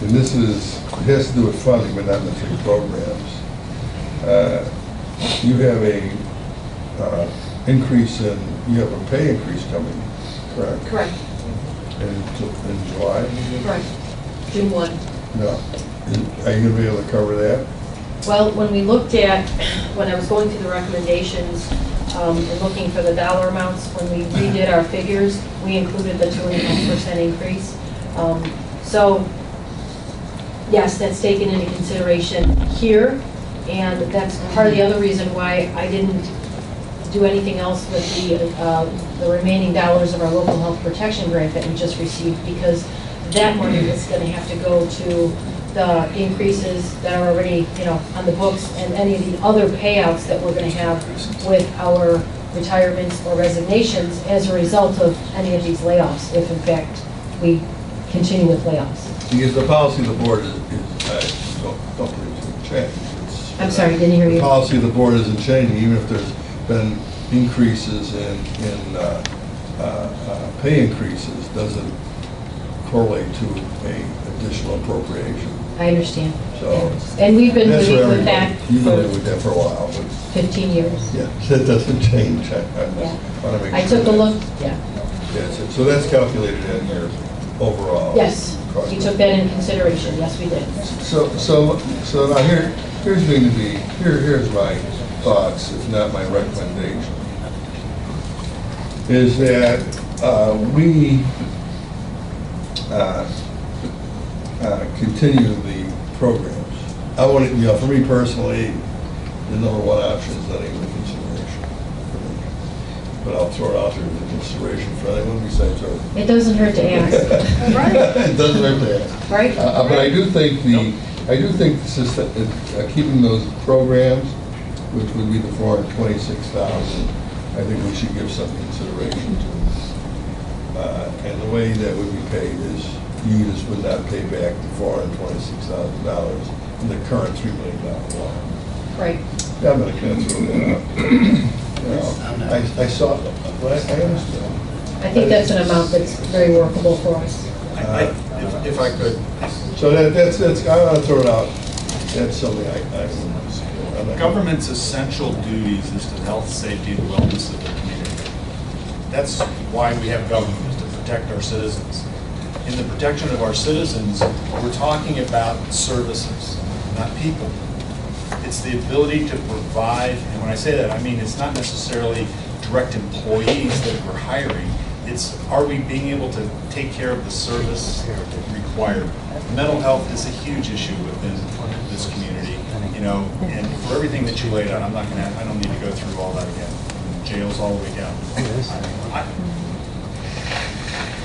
and this is has to do with funding, but not necessarily programs. You have a increase in, you have a pay increase coming, correct? Correct. In July? Correct. June 1. No. Are you going to be able to cover that? Well, when we looked at, when I was going through the recommendations and looking for the dollar amounts, when we redid our figures, we included the 2.5% increase. So, yes, that's taken into consideration here, and that's part of the other reason why I didn't do anything else with the remaining dollars of our local health protection grant that we just received, because that money is going to have to go to the increases that are already, on the books, and any of the other payouts that we're going to have with our retirements or resignations as a result of any of these layoffs, if in fact we continue with layoffs. Because the policy of the board is I don't believe it's going to change. I'm sorry, didn't hear you. The policy of the board isn't changing, even if there's been increases in pay increases, doesn't correlate to a additional appropriation. I understand. So, and we've been that's living for with that everybody. You've been living with that for a while. But 15 years. yeah, that doesn't change. I want to make I sure took a that- look, yeah. Yes, so that's calculated in your overall. Yes, cost. we took that into consideration, yes, we did. So now here's going to be, here's my thoughts, if not my recommendation, is that we continue the programs. I want to, for me personally, the number one option is not even a consideration for me. But I'll throw it out there as a consideration for anyone besides her. It doesn't hurt to ask. It doesn't hurt to ask. Right? But I do think the system, keeping those programs, which would be the $426,000, I think we should give some consideration to. And the way that would be paid is you just would not pay back the $426,000 in the current $3 million loan. Right. Yeah, I'm going to kind of throw that out. I saw it, but I understand. I think that's an amount that's very workable for us. If I could. So that's I want to throw it out. That's something I'm not. Government's essential duties is to health, safety, and wellness of the community. That's why we have government, is to protect our citizens. In the protection of our citizens, we're talking about services, not people. It's the ability to provide, and when I say that, I mean it's not necessarily direct employees that we're hiring. It's, are we being able to take care of the service required? Mental health is a huge issue within this community, and for everything that you laid out, I don't need to go through all that again. Jails all the way down.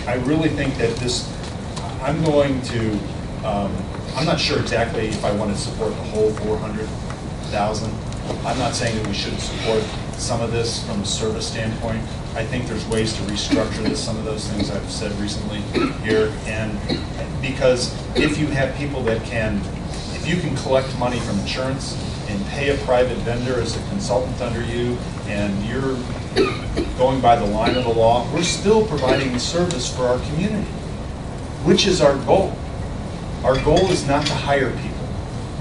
I really think that I'm going to, I'm not sure exactly if I want to support the whole 400,000. I'm not saying that we shouldn't support some of this from a service standpoint. I think there's ways to restructure this, some of those things I've said recently here. And because if you have people that if you can collect money from insurance and pay a private vendor as a consultant under you, and you're going by the line of the law, we're still providing the service for our community, which is our goal. Our goal is not to hire people.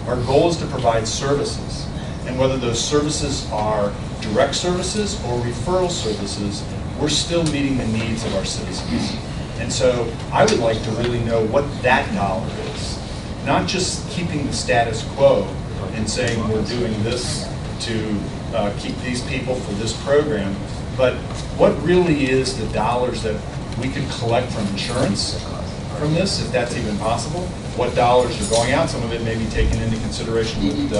Our goal is to provide services. And whether those services are direct services or referral services, we're still meeting the needs of our citizens. And so I would like to really know what that dollar is. Not just keeping the status quo and saying we're doing this to keep these people for this program, but what really is the dollars that we could collect from insurance from this, if that's even possible? What dollars are going out? Some of it may be taken into consideration with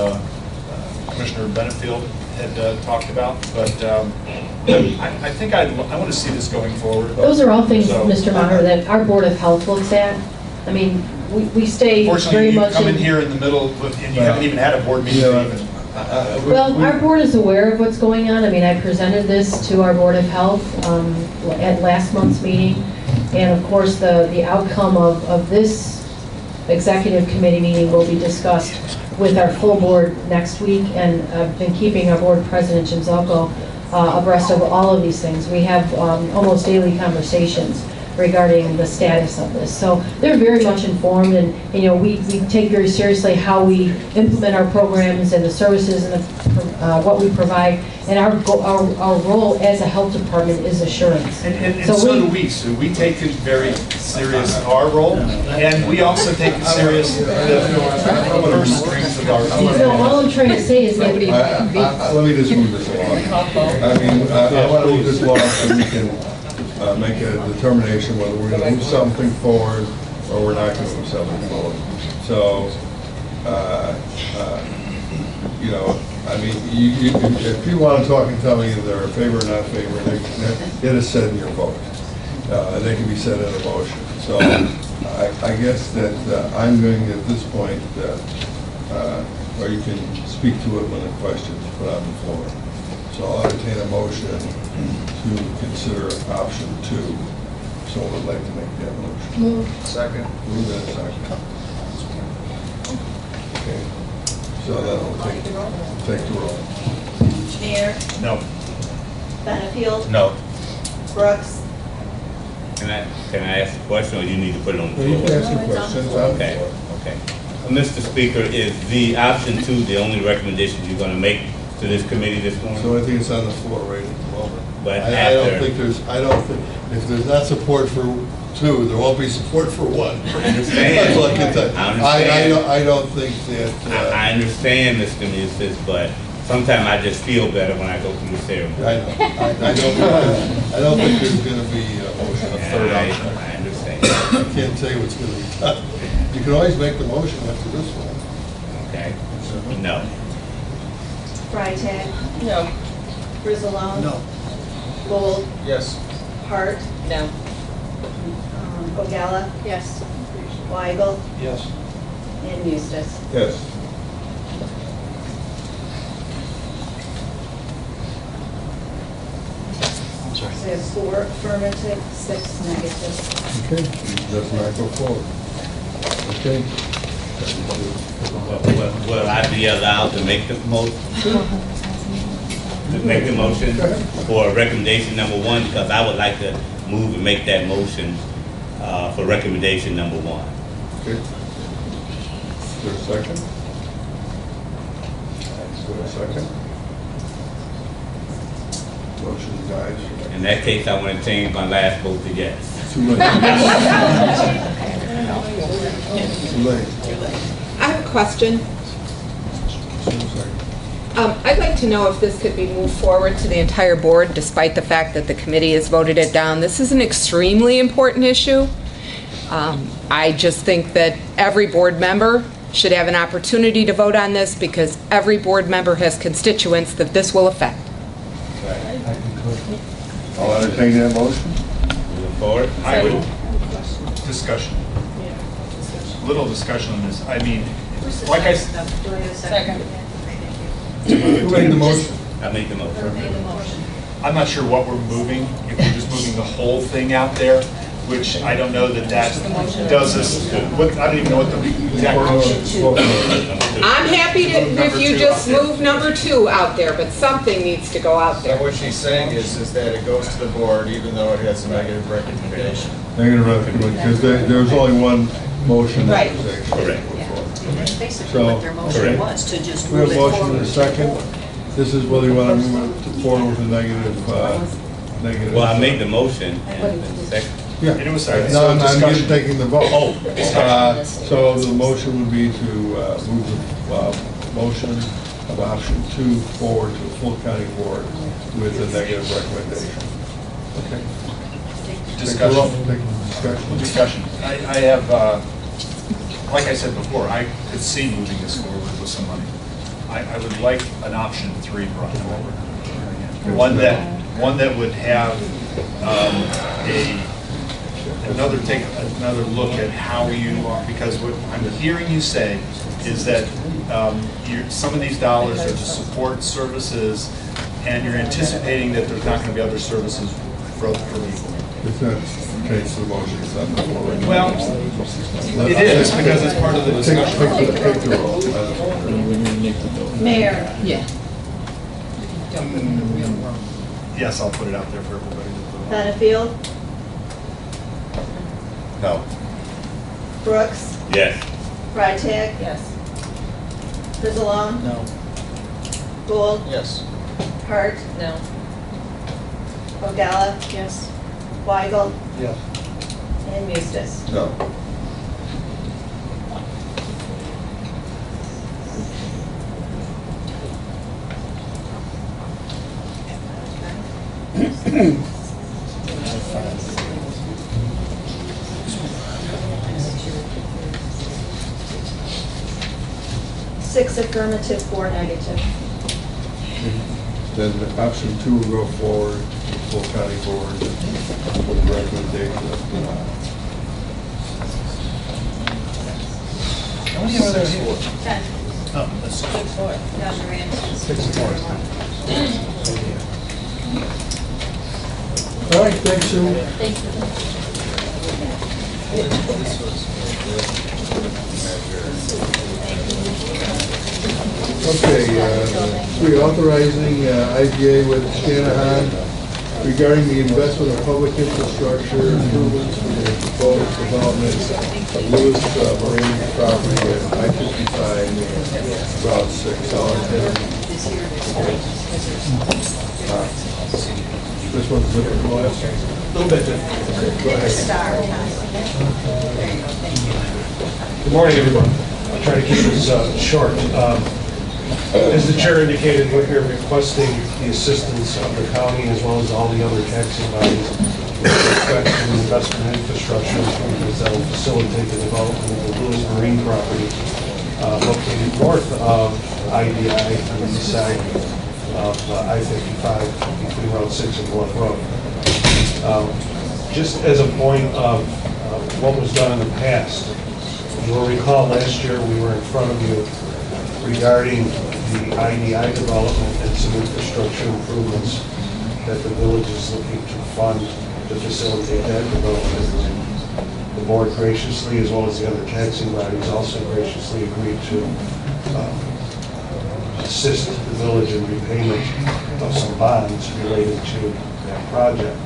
Commissioner Benefield had talked about, but I think I want to see this going forward. Those are all things, So, Mr. Maher, that our Board of Health looks at. I mean, we stay very Fortunately, you much come in here in the middle, and you haven't even had a board meeting even. Well, our board is aware of what's going on. I mean, I presented this to our Board of Health at last month's meeting. And of course, the outcome of this executive committee meeting will be discussed with our full board next week. And I've been keeping our board president, Jim Zelko, abreast of all of these things. We have almost daily conversations. regarding the status of this. So they're very much informed, and we take very seriously how we implement our programs and the services and what we provide. And our role as a health department is assurance. And so do we. So we take it very serious, our role, and we also take it serious the first strings of our team. So all I'm trying to say is that let me just move this along. I mean, I want to move this along so we can make a determination whether we're going to move something forward or we're not going to move something forward. So, I mean, if you want to talk and tell me if they're in favor or not in favor, it is said in your vote. They can be said in a motion. So I guess that I'm going at this point, or you can speak to it when the question is put on the floor. So I'll entertain a motion to consider option 2. Someone would like to make that motion. Move. Second. Move in a second. Okay. So then we'll take the roll. Mayor, No. Benefield, No. Brooks, Can I ask a question, or you need to put it on the You floor? can ask your questions. Okay, okay. Mr. Speaker, is the option 2 the only recommendation you're going to make to this committee this morning? So I think it's on the floor right at the moment. But I don't think if there's not support for 2, there won't be support for 1. I understand. That's all I can tell you. I understand. I don't think that. I understand, Mr. Musis, but sometimes I just feel better when I go through the ceremony. I know. I don't think there's going to be a motion, a third option. I understand. I can't tell you what's going to be done. You can always make the motion after this one. Okay? No. Freitag, No. Brizzalone. No. Gold, Yes. Hart, No. Ogalla, Yes. Weigel, Yes. and Eustace. Yes. So we have 4 affirmative, 6 negative. Okay. Does not go forward. Okay. Will I be allowed to make the motion? To make the motion for recommendation number 1, because I would like to move and make that motion for recommendation number 1. Okay. Is there a second? Is there a second? Motion dies. In that case, I want to change my last vote to yes. Too late. Too late. I have a question. I'd like to know if this could be moved forward to the entire board, despite the fact that the committee has voted it down. This is an extremely important issue. I just think that every board member should have an opportunity to vote on this, because every board member has constituents that this will affect. I'll entertain that motion. Moving forward. I would, discussion. Little discussion on this. I mean, like I said. Do I have a second? Who made the motion? I make the motion. I'm not sure what we're moving, if we're just moving the whole thing out there, which I don't know that does us, I don't even know what the exact motion is. I'm happy if you just move number 2 out there, but something needs to go out So there. what she's saying is that it goes to the board even though it has a negative recommendation. Negative recommendation, because there's only one motion that Right. was actually. Correct. That's basically So- what their motion Correct. was, to just We have move a it motion and a forward. second. This is whether you want to move it forward with a negative. Well, I made the motion, and the second. Yeah. And it was second. No, So I'm discussion. just taking the vote. Oh, So the motion would be to move the motion of option 2 forward to a full county board with a negative recommendation. Okay. Discussion. Discussion. Discussion. I have, like I said before, I could see moving this forward with some money. I would like an option 3 brought forward. One that would have take another look at how you, because what I'm hearing you say is that some of these dollars are to support services, and you're anticipating that there's not going to be other services for people. If that's the case, the motion is on the floor. Well, it is, because it's part of the discussion. Take the roll. Mayor, Yeah. Yes, I'll put it out there for everybody. Benefield, No. Brooks, Yes. Freitag, Yes. Frizalone, No. Gould, Yes. Hart, No. Odella, Yes. Weigel, Yes. and Eustace. No. Six affirmative, four negative. Then option 2 will go forward, to full county board, with recommendation of denial. How many are there here? 10. Oh, that's Down the range. 6 and 4. All right, thanks, Sue. Thank you. Okay, reauthorizing IGA with Shanahan regarding the investment of public infrastructure improvements for the proposed development of Lewis Marine property at I-55 Route 6. This one's different from last one? A little bit different. Okay, go ahead. Good morning, everyone. I'll try to keep this short. As the chair indicated, we're here requesting the assistance of the county as well as all the other taxing bodies with respect to the investment in infrastructure improvements that will facilitate the development of the Lewis Marine property located north of IDI on the east side of I-55 between Route 6 and Bluff Road. Just as a point of what was done in the past, you will recall last year we were in front of you regarding the IDI development and some infrastructure improvements that the village is looking to fund to facilitate that development. The board graciously, as well as the other taxing bodies, also graciously agreed to assist the village in repayment of some bonds related to that project.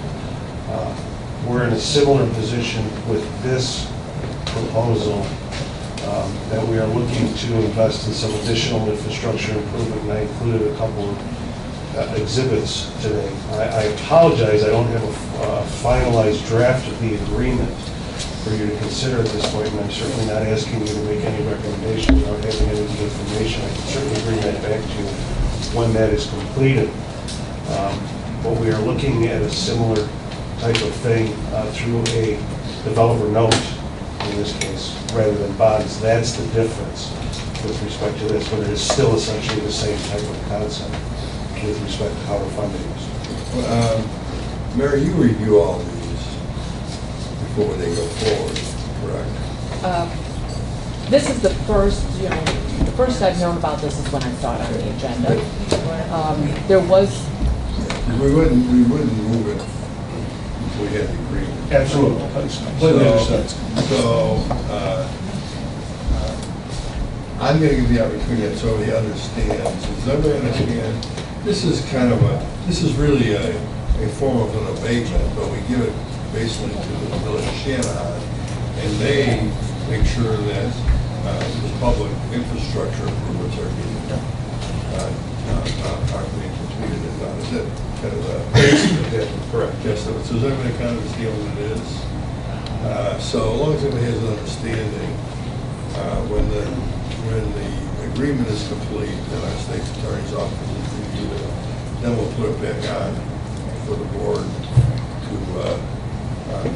We're in a similar position with this proposal that we are looking to invest in some additional infrastructure improvement, and I included a couple of exhibits today. I apologize, I don't have a finalized draft of the agreement for you to consider at this point, and I'm certainly not asking you to make any recommendations without having any of the information. I can certainly bring that back to you when that is completed. But we are looking at a similar type of thing through a developer note, in this case, rather than bonds. That's the difference with respect to this, but it is still essentially the same type of concept with respect to how we're funding this. Mary, you review all these before they go forward, correct? This is the first, the first I've known about this is when I saw it on the agenda. There was... We wouldn't move it if we had the agreement. Absolutely. Completely understood. So, I'm going to give the opportunity that somebody understands. Does everybody understand? This is kind of this is really a form of an abatement, but we give it basically to the village of Shanahan, and they make sure that the public infrastructure improvements are being completed and done. Is that kind of correct? Yes. So does everybody kind of understand what it is? So as long as everybody has an understanding, when the agreement is complete, then our state's attorney's office will review it. Then we'll put it back on for the board to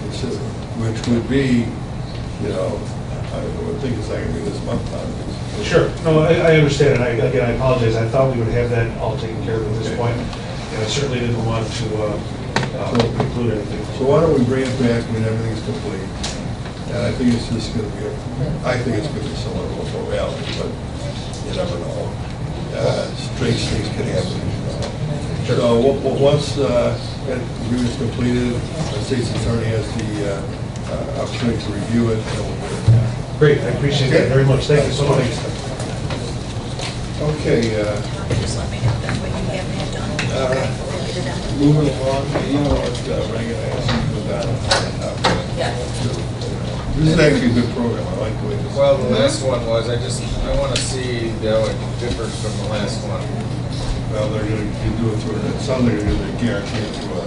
consider, which would be, I would think it's not going to be this month. Sure. No, I understand, and again, I apologize. I thought we would have that all taken care of at this point, and I certainly didn't want to conclude anything. So why don't we bring it back when everything's complete? And I think it's just going to be, I think it's going to be somewhat of a formality, but you never know. Strange things can happen. So once that agreement is completed, the state's attorney has the opportunity to review it, and we'll get it back. Great, I appreciate that very much. Thank you so much. Okay. Just let me know that what you have had done. Moving along, Reagan, ask you to go down. Yes. This is actually a good program, I like the way this. Well, the last one was, I want to see how it differs from the last one. Well, they're gonna do it through, it sounds like they're gonna guarantee it through a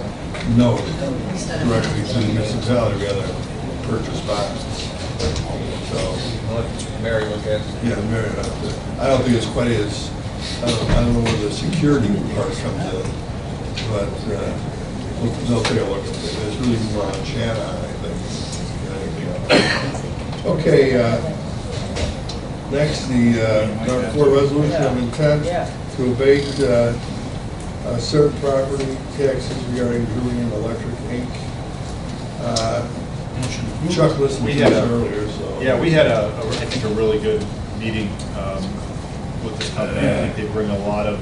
note directly to the municipality rather than purchase bonds. So, I'll let Mary look at it. yeah, Mary, I don't think it's quite as, I don't know where the security part comes in, but they'll take a look at it. It's really more on Shannon, I think, than anything else. Okay, next, the number 4 resolution of intent to abate certain property taxes regarding Julian Electric, Inc. Chuck listened to this earlier, so. Yeah, we had I think a really good meeting with this company. I think they bring a lot of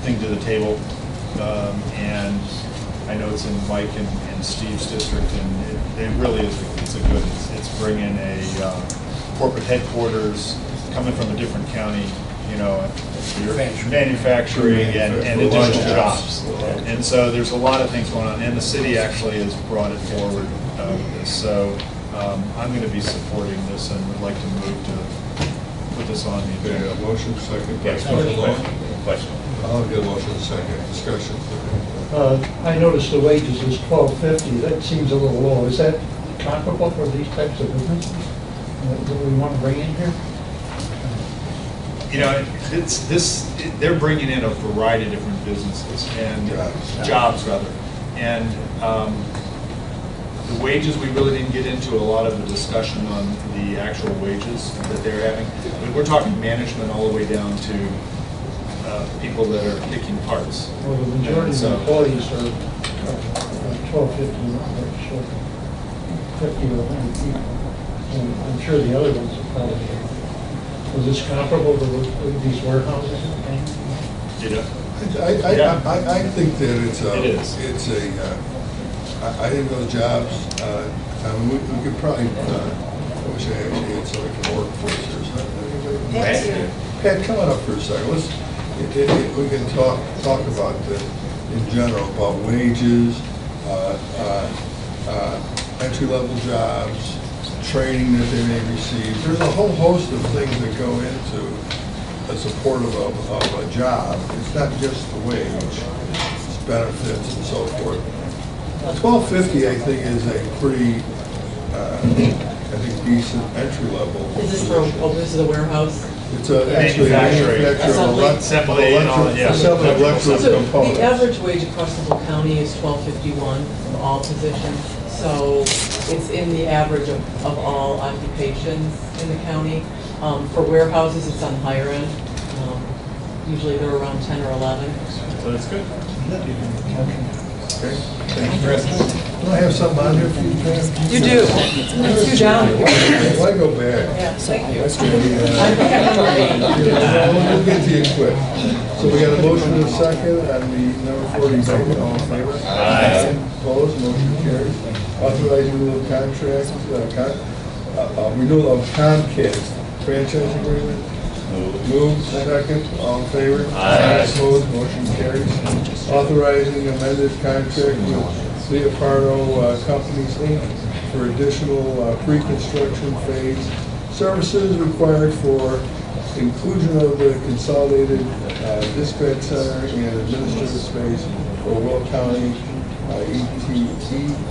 things to the table. And I know it's in Mike and Steve's district, and it really is, it's bringing a corporate headquarters coming from a different county, you know, manufacturing and additional jobs. And so there's a lot of things going on, and the city actually has brought it forward with this. So I'm going to be supporting this and would like to move to put this on the agenda. Okay, motion second. Yes, question. I'll get a motion second. Discussion. I noticed the wages is $12.50. That seems a little low. Is that comparable for these types of businesses? Do we want to bring in here? You know, they're bringing in a variety of different businesses and jobs rather. And the wages, we really didn't get into a lot of the discussion on the actual wages that they're having. I mean, we're talking management all the way down to people that are picking parts. Well, the majority of the employees are $12.50, not sure, 50 or 100 people. And I'm sure the other ones are probably. Was this comparable to these warehouses? I think that it's a. It is. It's a. I think those jobs. I mean, we could probably. I wish I actually had somebody from workforce or something. Pat, come on up for a second. We can talk about this in general about wages, entry-level jobs, training that they may receive. There's a whole host of things that go into a supportive of a job. It's not just the wage, it's benefits and so forth. $12.50, I think, is a pretty, decent entry level. Is this from, this is a warehouse? It's actually a manufacturer of assembly electrical components. The average wage across the whole county is $12.51 for all positions. So it's in the average of all occupations in the county. For warehouses, it's on the higher end. Usually they're around 10 or 11. So that's good. Okay. Thank you, Chris. Do I have something on here for you, Pat? You do. It's down. Why go back? Yeah, thank you. That's going to be, we'll get to you quick. So we got a motion and a second on the number 40 vote. All in favor? Aye. Opposed? Motion carries. Authorizing renewal of contract, renewal of Comcast franchise agreement. Move. Second. All in favor? Aye. Opposed? Motion carries. Authorizing amended contract with Leopardo Companies, Inc. for additional pre-construction phase services required for inclusion of the consolidated dispatch center and administrative space for Will County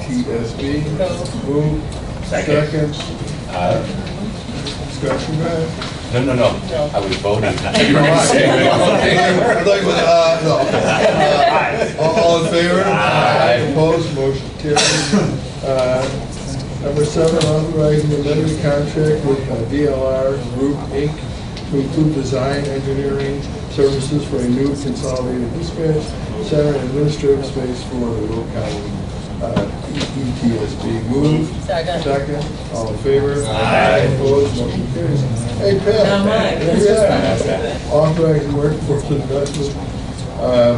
ETSB. Move. Second. Discussion, right? No. I was voting. All in favor? Aye. Opposed? Motion carries. Number 7, authorizing amendment contract with DLR Group, Inc. to include design, engineering services for a new consolidated dispatch center and administrative space for the Will County ETSB. Move. Second. All in favor? Aye. Opposed? Motion carries. Hey, Pat. Yeah. Authorizing workforce investment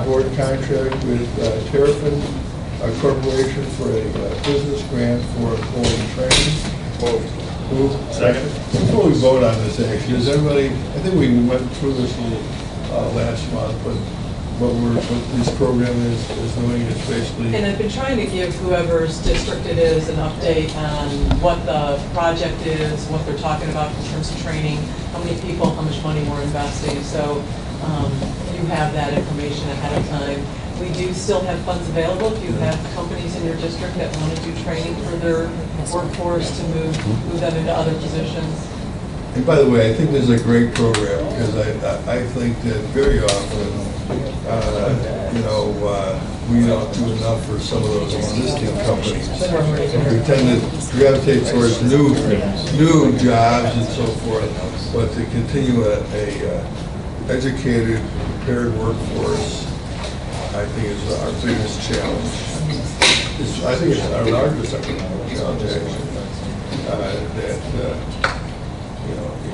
board contract with Terrafin Corporation for a business grant for employee training. Move. Second. Before we vote on this, actually, is everybody? I think we went through this a little last month, but what this program is doing is basically. And I've been trying to give whoever's district it is an update on what the project is, what they're talking about in terms of training, how many people, how much money we're investing. So you have that information ahead of time. We do still have funds available if you have companies in your district that want to do training for their workforce to move them into other positions. And by the way, I think this is a great program because I think that very often, we don't do enough for some of those existing companies. We tend to gravitate towards new jobs and so forth, but to continue a educated, prepared workforce, I think is our biggest challenge. I think it's our largest economic challenge, actually.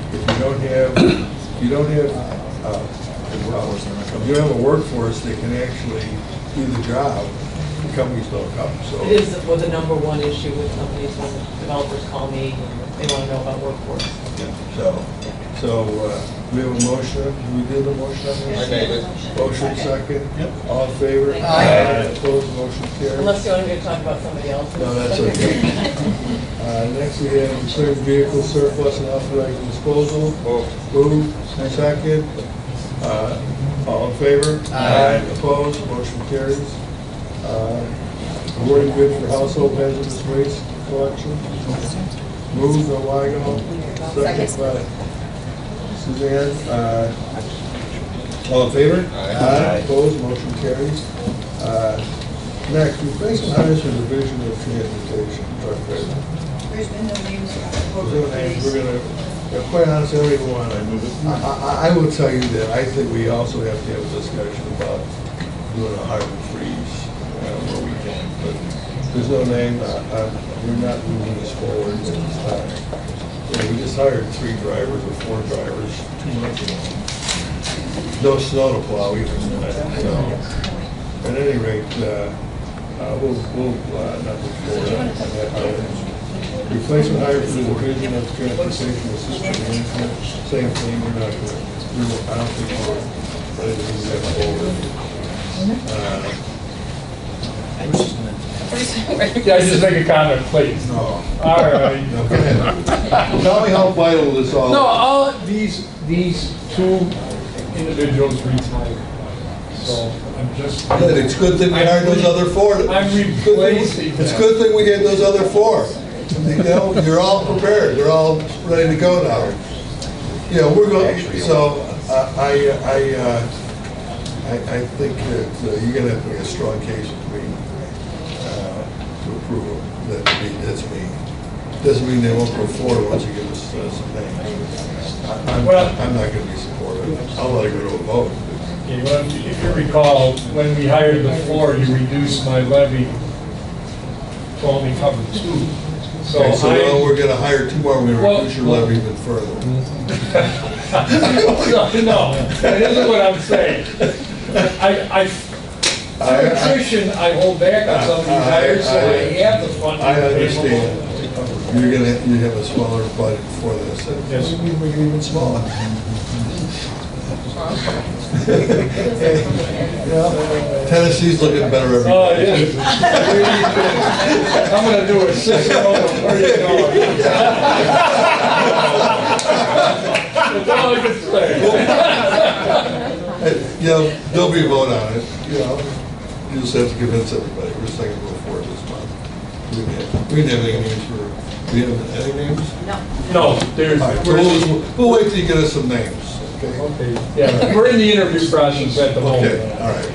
If you don't have a workforce that can actually do the job, the companies don't come. So it is the number one issue with companies when developers call me, they want to know about workforce. So we have a motion. Do we do the motion on this? I made it. Motion second. Yep. All in favor? Aye. Opposed? Motion carries. Unless you want me to talk about somebody else. No, that's okay. Next we have declared vehicle surplus and authorizing disposal. Move. Second. All in favor? Aye. Opposed? Motion carries. Awarding bid for household hazardous waste collection. Move. Delwago. Second by Suzanne. All in favor? Aye. Opposed? Motion carries. Next, replacement hires for Division of Transportation. There's been no names. We're gonna, quite honestly, I don't even want to move it. I will tell you that I think we also have to have a discussion about doing a hiring freeze where we can. But there's no name. We're not moving this forward at this time. We just hired 3 drivers or 4 drivers 2 months ago. No snow to plow either. So, at any rate, we'll not move forward on that item. Replacement hire for the Division of Transportation Assistant Management, same thing, we're not going to, I don't think we're ready to move that forward. Yeah, just make a comment, please. No. All right. No, go ahead. Tell me how vital this all is. No, all these 2 individuals retired. So I'm just. Good, it's good that we hired those other 4. I'm replacing them. It's a good thing we had those other 4. You know, you're all prepared. They're all ready to go now. You know, we're going. So I think that you're going to have to make a strong case for me to approve them. That's me. Doesn't mean they won't go forward once you give us some names. I'm not going to be supportive. I'll let it go to a vote. Okay, well, if you recall, when we hired the 4, you reduced my levy to only cover 2. So, okay, so now we're going to hire 2 more. We're going to reduce your levy even further. No, that isn't what I'm saying. For attrition, I hold back on some of these hires, so I have the funding. I understand. You have a smaller budget for this. Yes. We make it even smaller. Tennessee's looking better every day. Oh, it is. I'm going to do a 6-0. Where are you going? That's all I can say. You know, there'll be a vote on it. You know, you just have to convince everybody. We're just going to go for it this month. We didn't have any names for. Do you have any names? No, there's. All right, so we'll wait till you get us some names. Okay. Yeah, we're in the interview process at the moment. Okay, all right.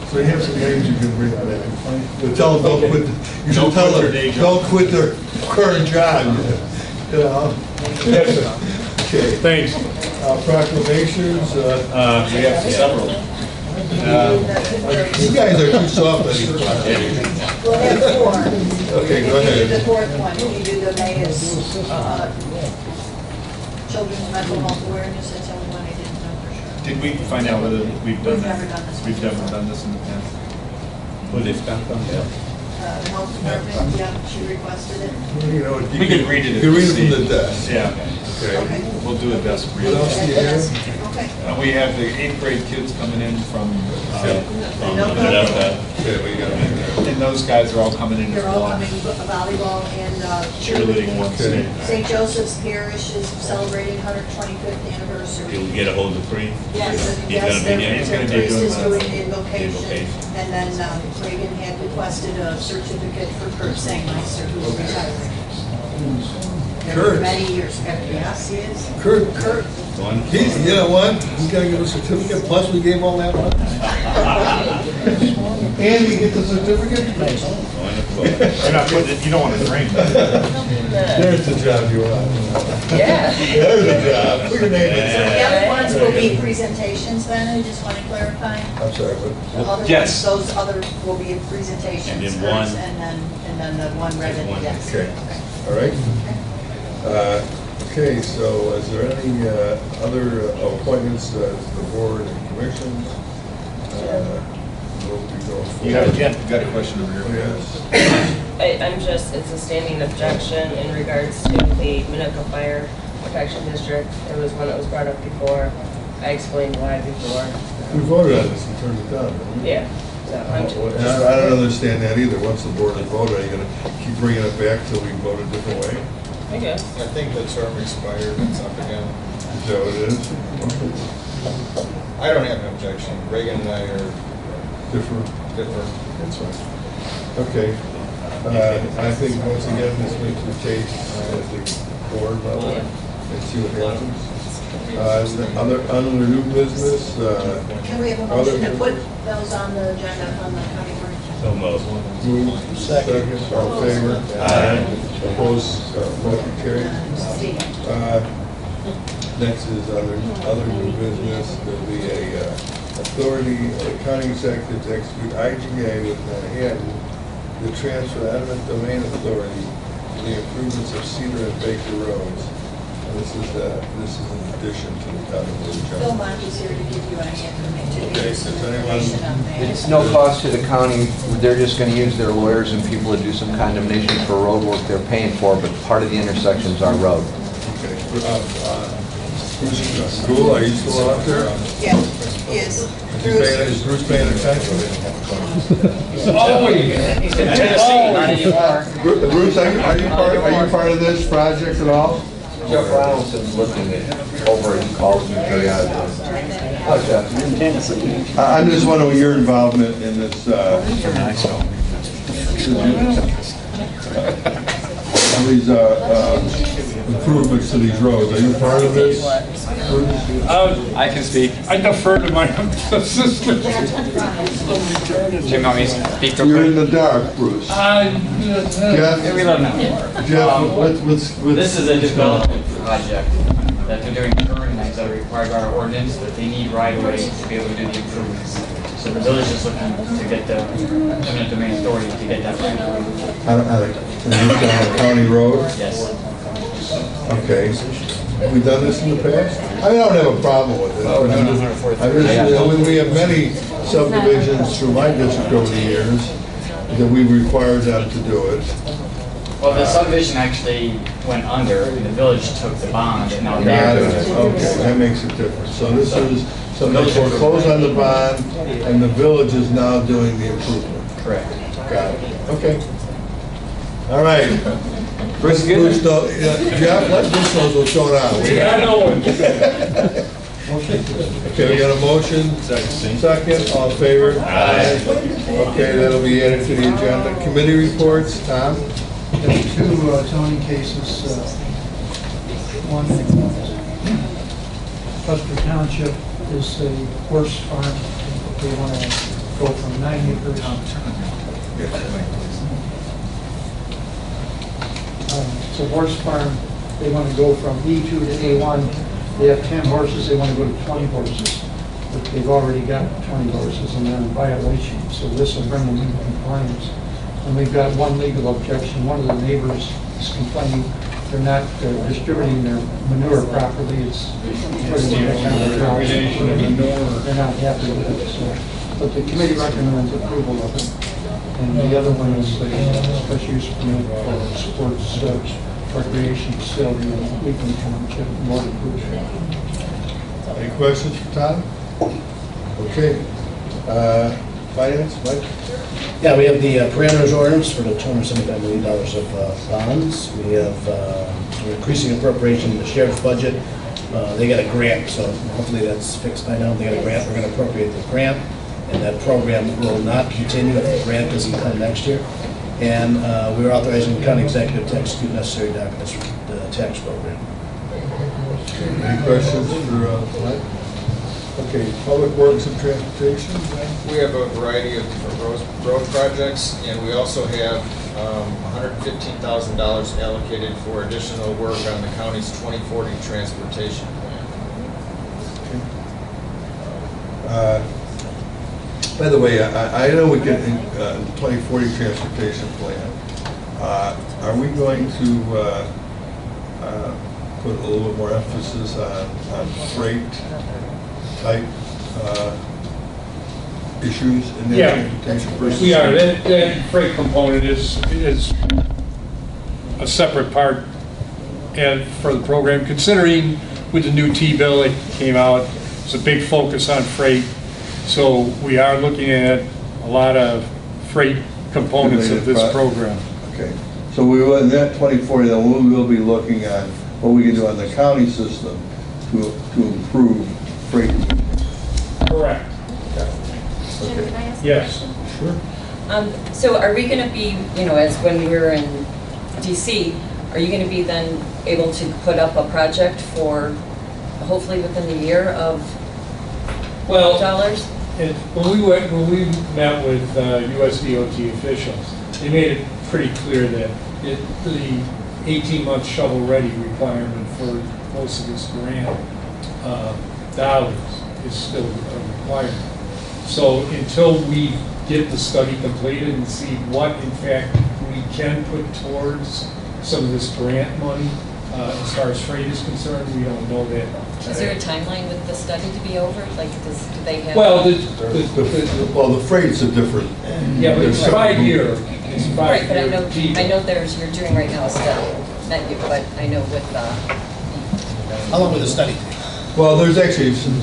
So you have some names you can bring back. But tell them don't quit. You should tell them don't quit their current job. You know. Yes, sir. Okay. Thanks. Proclamations. We have several. You guys are too soft on these proclamations. We'll have 4. Okay, go ahead. The 4th one, we do the mayor's children's mental health awareness. That's the only one I didn't know for sure. Did we find out whether we've done We've that? never done this. We've never done this in the past. Will this come from? The health department, yeah, she requested it. You know, We can read it. You can read it from the desk. Yeah. Okay. We'll do a desk read. What else do you have? Okay. And we have the 8th grade kids coming in from, Okay, we got it. and those guys are all coming in as They're all one. coming, volleyball and Cheerleading one Okay. state. St. Joseph's Parish is celebrating 125th anniversary. You'll get a hold of Free? Yes, He's yes, gonna be there? their He's gonna be priest doing is that. doing the invocation. Invocation. And then Reagan had requested a certificate for Kurt Sangmeister, who's retiring. Kurt. For many years, yes, he is. Kurt, One. you know what? He's gotta give a certificate, plus we gave all that money. And he gets a certificate? You're not putting it, you don't want to drink. There's the job you want. Yeah. There's the job. Put your name in. So the other ones will be presentations then, I just want to clarify. I'm sorry, what? The other Yes. ones, those other will be presentations And then first, one. and then the one read at the desk. Okay, all right. Okay, so is there any other appointments to the board and commissions? We'll be going You got forward. you got a question over here? Yes. I'm just, it's a standing objection in regards to the Minnetonka Fire Protection District. It was one that was brought up before. I explained why before. We voted on this and turned it down, didn't we? Yeah, so I'm And I don't understand that either. Once the board has voted, are you gonna keep bringing it back till we vote a different way? I guess. I think the term expired, it's up again. Is that what it is? I don't have an objection. Reagan and I are Different? different. That's fine. Okay. I think once again, this week we take at the board level and see what happens. Other new business, Can we have a motion to put those on the agenda from the county board? So moved. move, second, all in favor? Aye. Opposed, motion carried. Next is other new business. There'll be a authority, county executive to execute IGA with Manhattan to transfer eminent domain authority for the improvements of Cedar and Baker Roads. And this is in addition to the county Phil board. Monty's here to give you any information. Okay, so does anyone- on that. It's no cost to the county, they're just gonna use their lawyers and people to do some condemnation for road work they're paying for, but part of the intersection's our road. Okay. Bruce Gould, are you still out there? Yeah, yes. Is Bruce paying attention? Always. Bruce, are you part of this project at all? Jeff Ronaldson's looking at over, he calls me periodically. How's Jeff? I'm just wondering your involvement in this, these improvements to these roads. Are you part of this? I can speak. I defer to my assistant. Jim, want me to speak real You're in quick? the dark, Bruce. Jeff? We don't know. Jeff, what's... This is a development project that they're doing currently that are required by our ordinance, but they need right of way to be able to do the improvements. So the village is looking to get the eminent domain authority to get that right of way. On a county road? Yes. Okay. Have we done this in the past? I don't have a problem with it. We have many subdivisions through my district over the years that we required them to do it. Well, the subdivision actually went under, and the village took the bond, and now Got they're... it. Okay, that makes it different. So this is, so they foreclose on the bond, and the village is now doing the improvement. Correct. Got it. Okay. All right. Bruce, Jeff, let Bruce know what's going on. Yeah, I know. Okay, we got a motion. Second, all in favor? Aye. Okay, that'll be added to the agenda. Committee reports, Tom? There's two zoning cases. One, Custer Township is a horse farm. They want to go from 9 acres. It's a horse farm. They want to go from E2 to A1. They have 10 horses. They want to go to 20 horses. But they've already got 20 horses and they're in violation. So this will bring them into compliance. And we've got one legal objection. One of the neighbors is complaining they're not distributing their manure properly. It's they're not happy with it. So, but the committee recommends approval of it. And the other one is the special use permit for sports recreation facility in Lincoln Township, North Cruise. Any questions for Tom? Okay. Finance, Mike? Yeah, we have the parameters ordinance for the $275 million of bonds. We have, we're increasing appropriation in the sheriff's budget. They got a grant, so hopefully that's fixed by now. They got a grant, we're gonna appropriate the grant, and that program will not continue if the grant doesn't come next year. And we're authorizing the county executive to execute necessary documents for the tax program. Any questions for Mike? Okay, Public Works and Transportation? We have a variety of different road projects, and we also have $115,000 allocated for additional work on the county's 2040 transportation plan. By the way, I know we get the 2040 transportation plan. Are we going to put a little bit more emphasis on freight type issues in the transportation versus? We are. That freight component is a separate part and for the program, considering with the new T-bill that came out, it's a big focus on freight. So we are looking at a lot of freight components of this program. Okay. So we will, in that 2040, then we will be looking at what we can do on the county system to improve freight. Correct. Jim, can I ask a Yes. question? Sure. So are we going to be, as when we were in DC, are you going to be then able to put up a project for hopefully within the year of dollars? When we met with USDOT officials, they made it pretty clear that the 18-month shovel-ready requirement for most of this grant dollars is still a requirement. So until we get the study completed and see what, in fact, we can put towards some of this grant money, as far as freight is concerned, we don't know that. Is there a timeline with the study to be over? Like, do they have? Well, the freight's a different. Yeah, but it's 5 year. It's 5 Right, but year. I know you're doing right now a study, not you, but I know with How long will the study take? Well, there's actually some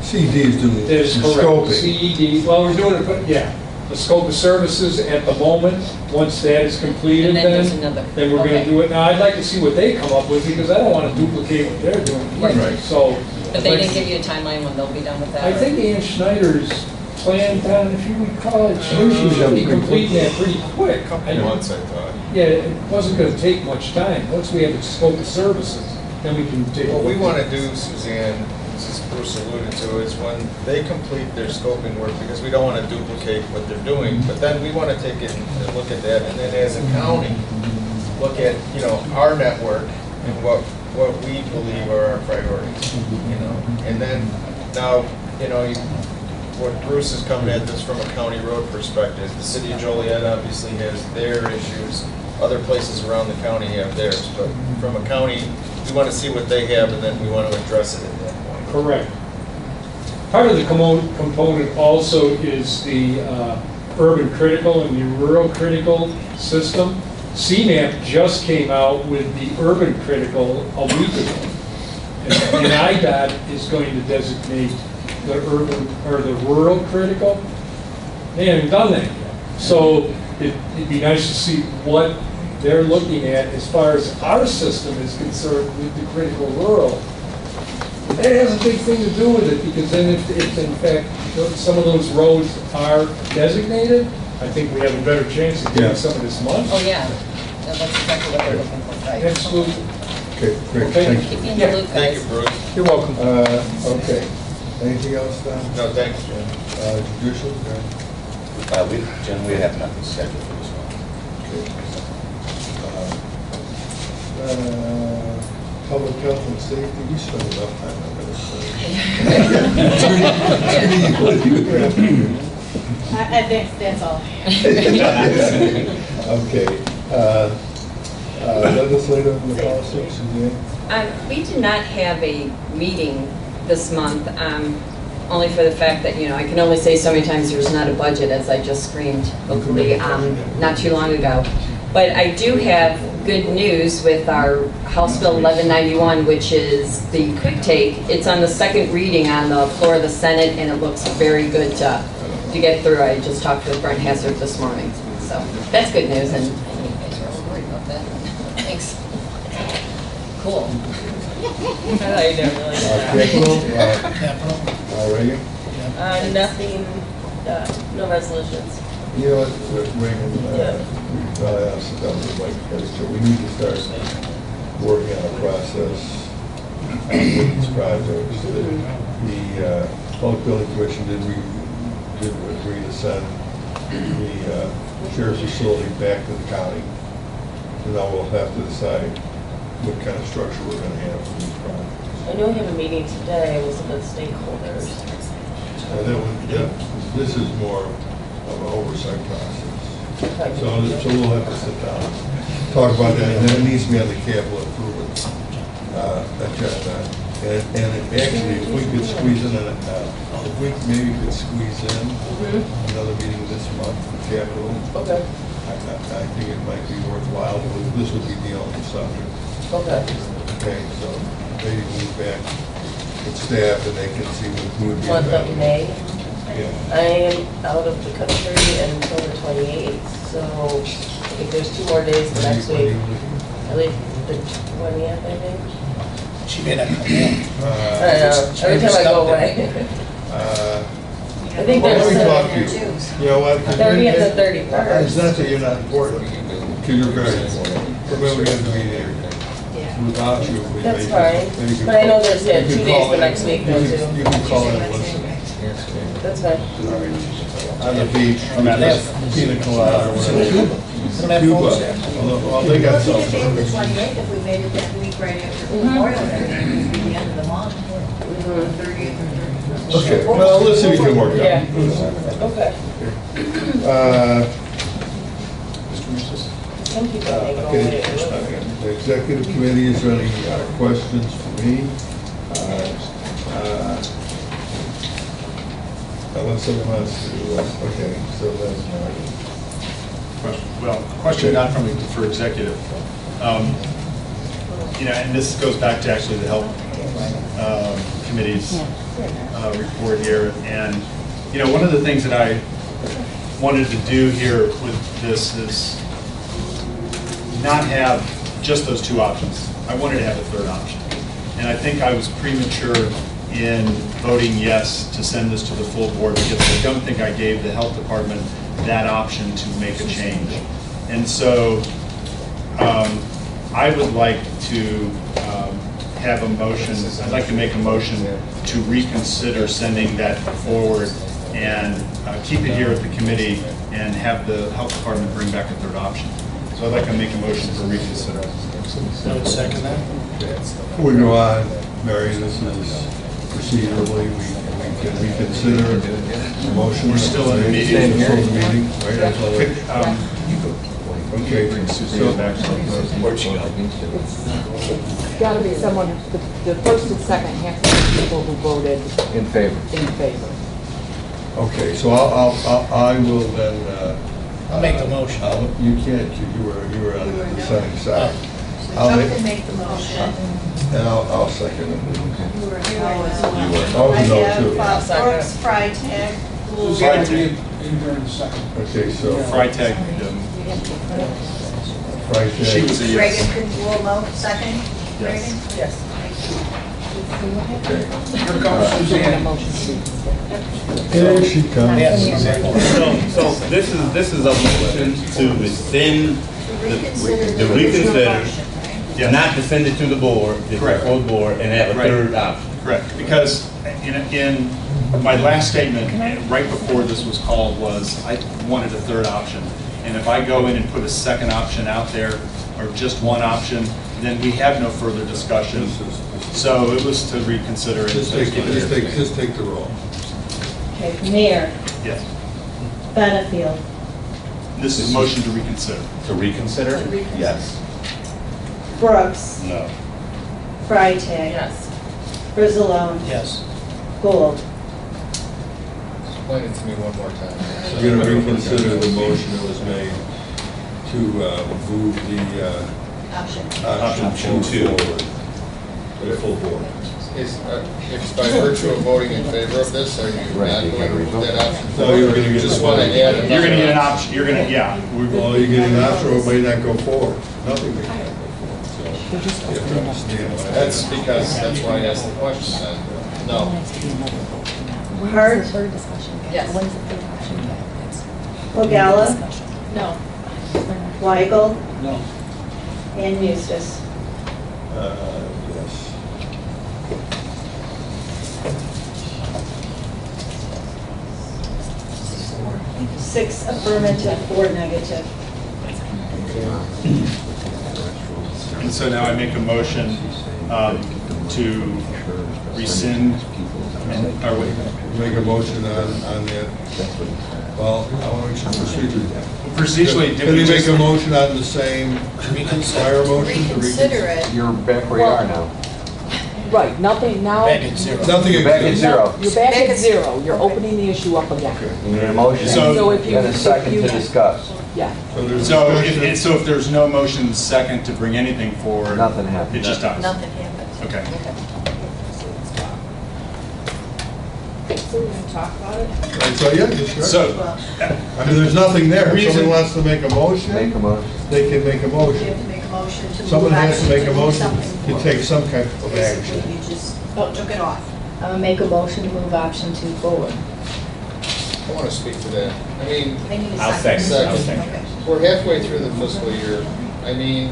CEDs doing There's some correct. scoping. CED, well, we're doing it, but yeah, the scope of services at the moment, once that is completed, And then there's another- then we're gonna okay. do it. Now, I'd like to see what they come up with, because I don't wanna duplicate what they're doing. Right. So. But they didn't give you a timeline when they'll be done with that? I think Ann Schneider's plan, Don, if you recall, it should be completing that pretty quick. A couple months, I thought. Yeah, it wasn't gonna take much time. Once we have the scope of services, then we can take. What we want to do, Suzanne, as Bruce alluded to, is when they complete their scoping work, because we don't want to duplicate what they're doing, but then we want to take it and look at that, and then as a county, look at, our network and what we believe are our priorities, And then, now, what Bruce is coming at this from a county road perspective. The city of Joliet obviously has their issues. Other places around the county have theirs, but from a county, we want to see what they have, and then we want to address it at that point. Correct. Part of the component also is the urban critical and the rural critical system. CMAP just came out with the urban critical a week ago. And IDOT is going to designate the urban or the rural critical. They haven't done that yet. So it'd be nice to see what they're looking at as far as our system is concerned with the critical rural. That has a big thing to do with it, because then if in fact some of those roads are designated, I think we have a better chance of getting some of this money. Oh, yeah. No, that's exactly what they're looking for, right? Absolutely. Okay, great, Okay. thank Keep you. me in the loop, Thank guys. you, Bruce. You're welcome. Okay. Anything else, Don? No, thanks, Jim. Judicial? Jen, we have nothing scheduled for this one. Public health and safety, we spend enough time on this. That's all. Okay. Legislative policy, Suzanne? We did not have a meeting this month. only for the fact that, I can only say so many times there's not a budget, as I just screamed, hopefully, not too long ago. But I do have good news with our House Bill 1191, which is the quick take. It's on the second reading on the floor of the Senate, and it looks very good to get through. I just talked with Brent Hassard this morning. So that's good news, and I know you guys are all worried about that. Thanks. Cool. I thought you did really good. Reagan? Nothing, no resolutions. You know what, Reagan, we probably have to sit down with Mike first, so we need to start working on a process with these projects. The Public Building Commission did agree to send the sheriff's facility back to the county. So now we'll have to decide what kind of structure we're gonna have for these projects. I know we have a meeting today with some of the stakeholders. And then, this is more of an oversight process. So we'll have to sit down, talk about that, and then it needs to be on the capital improvement agenda. And actually, if we could squeeze in, if we maybe could squeeze in another meeting this month for capital. Okay. I think it might be worthwhile, but this would be the only subject. Okay. Okay, so maybe move back with staff and they can see who would be Month of available. May. Yeah. I am out of the country until the 28th, so if there's 2 more days the next week, I leave the 20th, I think. She may not come in. I know, every time I go away. I think Well, let me there's, talk to you. You know what? 30th and 31st. It's not that you're not important, because you're very important. Remember, we have to be there. Without you, we That's may fine, just- maybe you but I know there's, you can 2 days call the in. next week though, You too. can- You can call in and listen. That's fine. On the beach, pina colada or whatever. Cuba. Well, they got It could be something. the 28th if we made it that week right after Memorial Day, it would be the end of the month. 30th or 31st. Okay, well, let's see if we can work it out. Yeah, okay. Some people may go Okay, away. the executive committee, is there any questions for me? Unless someone wants to, okay, so then, Well, question not from, for executive. And this goes back to actually the health committee's report here. And, one of the things that I wanted to do here with this is not have just those 2 options. I wanted to have a 3rd option. And I think I was premature in voting yes to send this to the full board because I don't think I gave the health department that option to make a change. And so I would like to have a motion, I'd like to make a motion to reconsider sending that forward and keep it here at the committee and have the health department bring back a 3rd option. So I'd like to make a motion for reconsider. I would second that. before we go on, Mary, this is procedurally, we can reconsider the motion. We're still in the meeting. Still in the meeting, right? That's all right. Okay, so, It's got to be someone, the first and second have to be people who voted In favor. in favor. okay, so I will then, I'll make the motion. you can't, you were on the second side. I'll Joe make, can make the motion. and I'll second it. You were no as well. Oh, I no, have too. Brooks, Freitag, Gould. Freitag. Okay, so. Freitag, Freitag. she was a yes. Reagan can rule no, second? Yes. Reagan? Yes. Here she comes. So this is a motion to rescind the reconsider, not to send it to the board, just the Correct. full board, and have a Right. 3rd option. Correct, because in my last statement, right before this was called, was I wanted a 3rd option. And if I go in and put a 2nd option out there, or just 1 option, then we have no further discussion. So it was to reconsider it. Just take the roll. Okay, Mayor, Yes, Benefield, this is a motion to reconsider. To reconsider? To reconsider. Yes. Brooks, No. Freitag. Yes. Brizalone, Yes. Gould. Explain it to me one more time. You're going to reconsider the motion that was made to move the option two forward to the full board. If by virtue of voting in favor of this, are you not going to remove that option? No, you're going to get Just the want to money. add. You're gonna get an option, you're gonna, yeah. Well, you're getting an option, or it may not go forward. Nothing may not go forward. So you have to understand why. That's because, that's why I asked the question then. No. Hart? Yes. Logella? No. Weigel? No. And Eustace. Yes. 6 affirmative, 4 negative. And so now I make a motion to rescind, or wait, Make a motion on that. Well, I want to make some procedure. Procedurally, Can you make a motion on the same prior motion? to Reconsider it. You're back where you are now. Right, nothing now. Back at zero. Nothing You're back at exists. zero. You're back at zero. You're opening the issue up again. You need a motion So if you- and a second if you- to discuss. Yeah. So there's so discussion. so if there's no motion second to bring anything forward. Nothing happens. It just dies. Nothing happens. Okay. So we're gonna talk about it? Right, so yeah, discussion. So, I mean, there's nothing there. If Reason- somebody wants to make a motion, Make a motion. they can make a You motion. have to make a motion to move Someone has to action make a move motion something to take some kind of Basically, action. you just took it off. Make a motion to move option 2 forward. I want to speak to that. I mean, They need a I'll second. I'll Second. second. Okay. we're halfway through the fiscal year. I mean,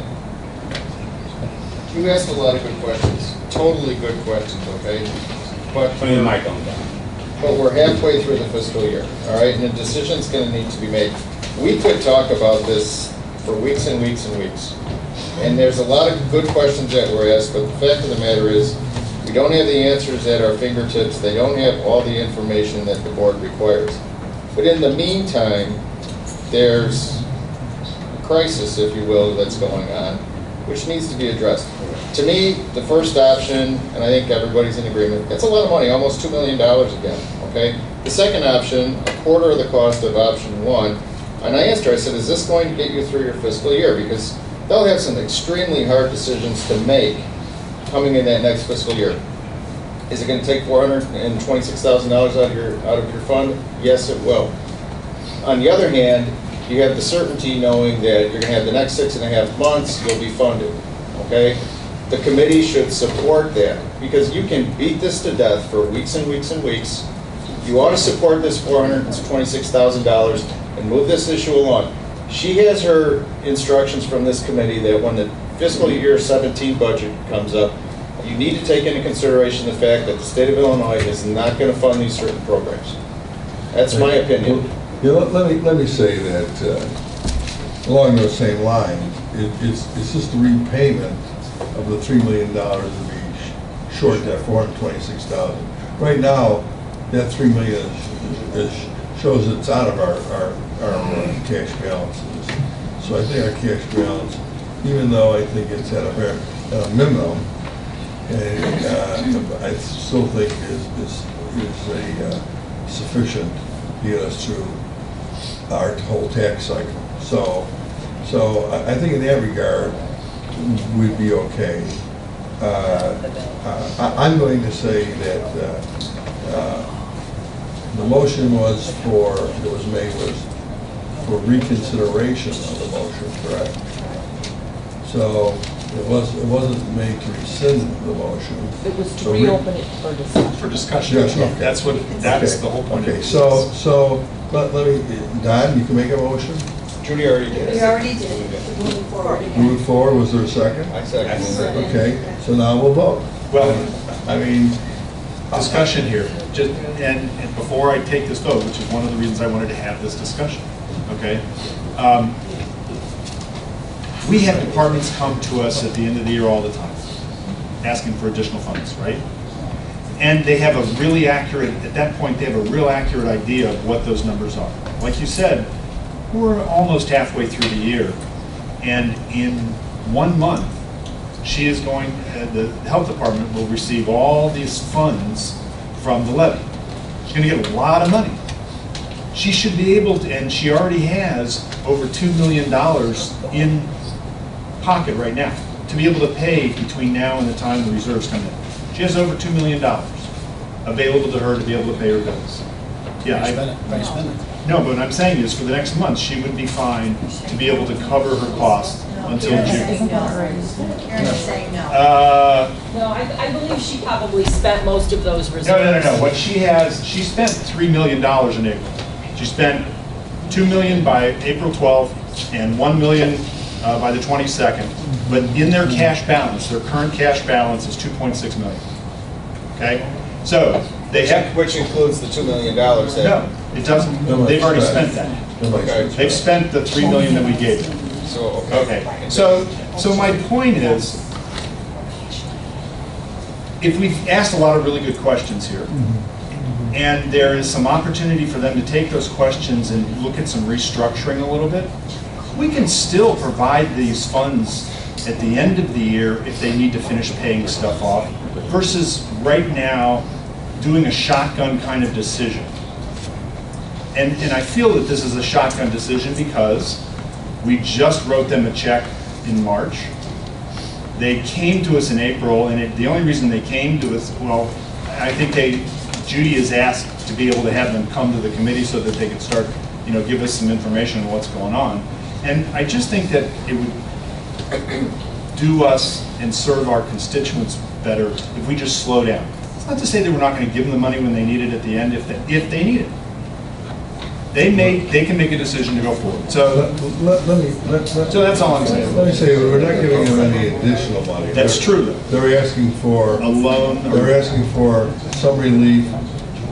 you asked a lot of good questions, totally good questions, okay? But Put the mic on down. But we're halfway through the fiscal year, all right, and a decision's gonna need to be made. We could talk about this for weeks and weeks and weeks. And there's a lot of good questions that were asked, but the fact of the matter is, we don't have the answers at our fingertips. They don't have all the information that the board requires. But in the meantime, there's a crisis, if you will, that's going on, which needs to be addressed. To me, the first option, and I think everybody's in agreement, that's a lot of money, almost $2 million again, okay? The second option, a quarter of the cost of option 1, and I asked her, I said, is this going to get you through your fiscal year? Because they'll have some extremely hard decisions to make coming in that next fiscal year. Is it going to take $426,000 out of your fund? Yes, it will. On the other hand, you have the certainty knowing that you're going to have the next 6.5 months, you'll be funded, okay? The committee should support that, because you can beat this to death for weeks and weeks and weeks. You ought to support this $426,000 and move this issue along. She has her instructions from this committee that when the fiscal year 17 budget comes up, you need to take into consideration the fact that the state of Illinois is not going to fund these certain programs. That's my opinion. Yeah, let me say that along those same lines, it's just the repayment of the $3 million to be short that $426,000. Right now, that $3 million shows it's out of our cash balances. So I think our cash balance, even though I think it's at a minimum, and I still think is sufficient to get us through our whole tax cycle. So I think in that regard, we'd be okay. I'm going to say that the motion that was made was for reconsideration of the motion, correct? So it wasn't made to rescind the motion. It was to reopen it for discussion. For discussion. Yes, okay. That's Okay. the whole point. Okay, so let me, Don, you can make a motion? Judy already did. You already did. Moving forward again. Move forward, was there a second? I second. Okay, so now we'll vote. Well, I mean, discussion here, and before I take this vote, which is one of the reasons I wanted to have this discussion, okay? We have departments come to us at the end of the year all the time, asking for additional funds, right? And they have a really accurate, at that point, they have a real accurate idea of what those numbers are. Like you said, we're almost halfway through the year, and in 1 month, she is going, the health department will receive all these funds from the levy. She's going to get a lot of money. she should be able to, and she already has over $2 million in pocket right now, to be able to pay between now and the time the reserves come in. She has over $2 million available to her to be able to pay her bills. Yeah, Right, spend it. no, but what I'm saying is, for the next month, she would be fine to be able to cover her costs until Karen's June. saying no. Karen is saying no. No, I believe she probably spent most of those reserves. No. What she has, she spent $3 million in April. She spent $2 million by April 12th and $1 million by the 22nd. But in their cash balance, their current cash balance is $2.6 million. Okay? So they have. Which includes the $2 million. No, it doesn't. They've already spent that. Okay. They've spent the $3 million that we gave them. So, Okay. So my point is, if we've asked a lot of really good questions here, and there is some opportunity for them to take those questions and look at some restructuring a little bit, we can still provide these funds at the end of the year if they need to finish paying stuff off, versus right now doing a shotgun kind of decision. And I feel that this is a shotgun decision because we just wrote them a check in March. They came to us in April, and the only reason they came to us, well, I think Judy has asked to be able to have them come to the committee so that they could start, give us some information on what's going on. And I just think that it would do us and serve our constituents better if we just slow down. It's not to say that we're not going to give them the money when they need it at the end, if they need it. They can make a decision to go forward. So so that's all I'm saying. Let me say, we're not giving them any additional money. That's true. They're asking for a loan. They're asking for some relief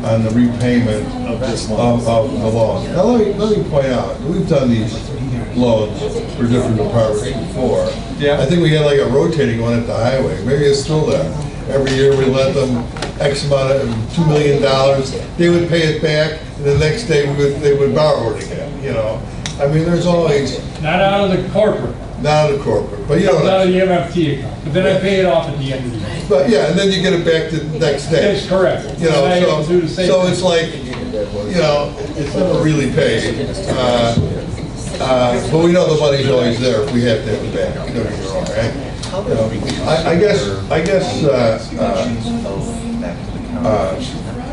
on the repayment of this loan. Of the loan. Now let me point out, we've done these loans for different departments before. Yeah. I think we had like a rotating one at the highway. Maybe it's still there. Every year we let them X amount of $2 million. They would pay it back, and the next day they would borrow it again. I mean, there's always Not out of the corporate. not out of corporate, but It's out of the MFT account, but then I pay it off at the end of the year. But yeah, and then you get it back the next day. That's correct. And I have to do the same so thing. it's like, it's never really paid. But we know the money's always there if we have to have it back. Don't get me wrong, right? I guess,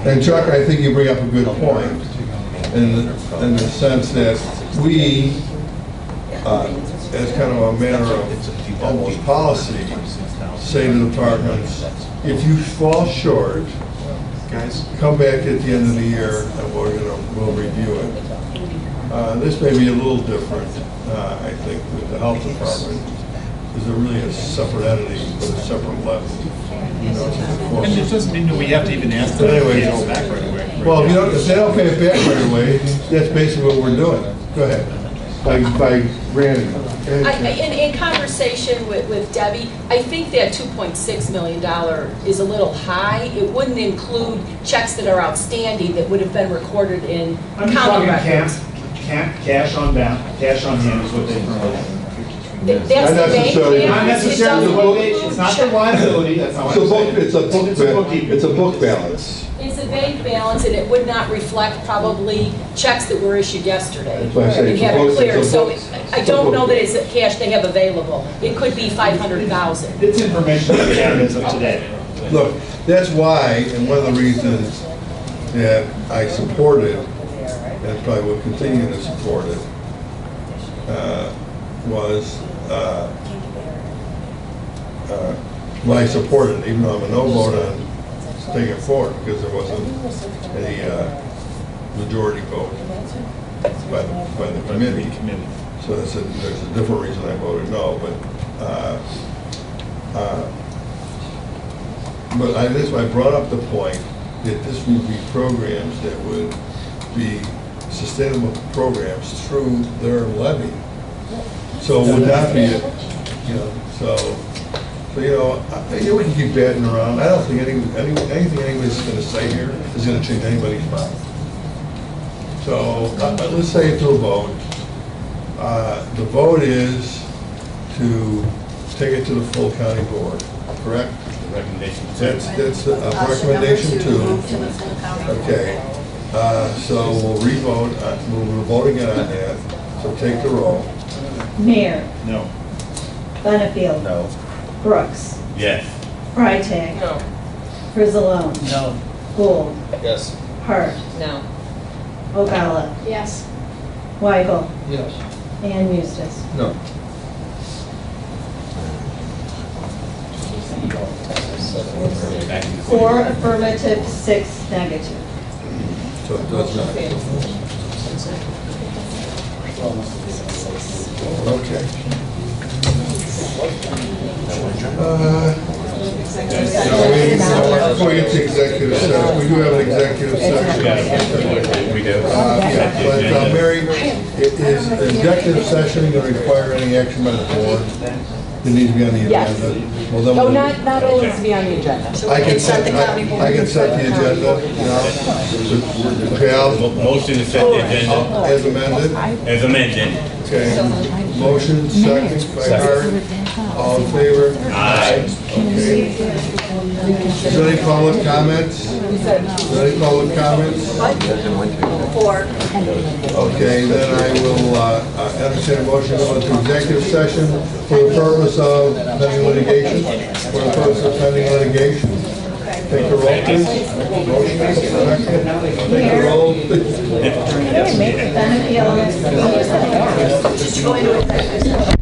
and Chuck, I think you bring up a good point in the sense that we, as kind of a matter of almost policy, say to departments, if you fall short, guys, come back at the end of the year and we'll review it. This may be a little different, I think, with the health department. Is it really a separate entity with a separate level? And it doesn't mean that we have to even ask them But to anyway, pay it all back right away. well, if they don't pay it back right away, that's basically what we're doing. Go ahead. By granting it. In conversation with Debbie, I think that $2.6 million is a little high. It wouldn't include checks that are outstanding that would have been recorded in I'm just county talking records. cash on hand is what they promote. That's the bank necessarily- balance. Not necessarily what they, it's not the liability, that's not what I'm saying. It's a book balance. It's a bank balance, and it would not reflect probably checks that were issued yesterday. That's why I say And it's have a it book- clear. it's a So book- I don't know that it's cash they have available. It could be 500,000. It's information that we have as of today. Look, that's why, and one of the reasons that I supported, and probably will continue to support it, was when I supported it, even though I'm a no vote on taking it forward, because there wasn't a majority vote by the committee. So there's a different reason I voted no, but that's why I brought up the point that this would be programs that would be sustainable programs through their levy. So it would not be, so we can keep batting around. I don't think anything anybody's going to say here is going to change anybody's mind. So let's say it to a vote. The vote is to take it to the full county board, correct? Recommendation. That's a recommendation Option number 2, two. move to the full county board. Okay. So we'll re-vote, we'll vote again on that, so take the roll. Mayor, No. Benefield, No. Brooks, Yes. Freitag. No. Frizalone. No. Gould, Yes. Hart, No. Ogalla, Yes. Weigel, Yes. and Eustace. No. 4 affirmative, 6 negative. So it does not. Okay. Before you get to executive session, we do have an executive session. We do. Yeah, but Mary, is executive session going to require any action by the board? It needs to be on the Yes. agenda? Well, then Oh, we'll- not always to be on the agenda. I can set the agenda, okay, Motion to set the agenda as amended. as amended. Okay, motion, second by Hart, all in favor? Aye. Okay. Is there any public comments? Is there any public comments? 4. Okay, then I will entertain a motion to go into executive session for the purpose of pending litigation. For the purpose of pending litigation. Take the roll, please. Motion, second. Take the roll, please. Benefield, Did you go into executive session?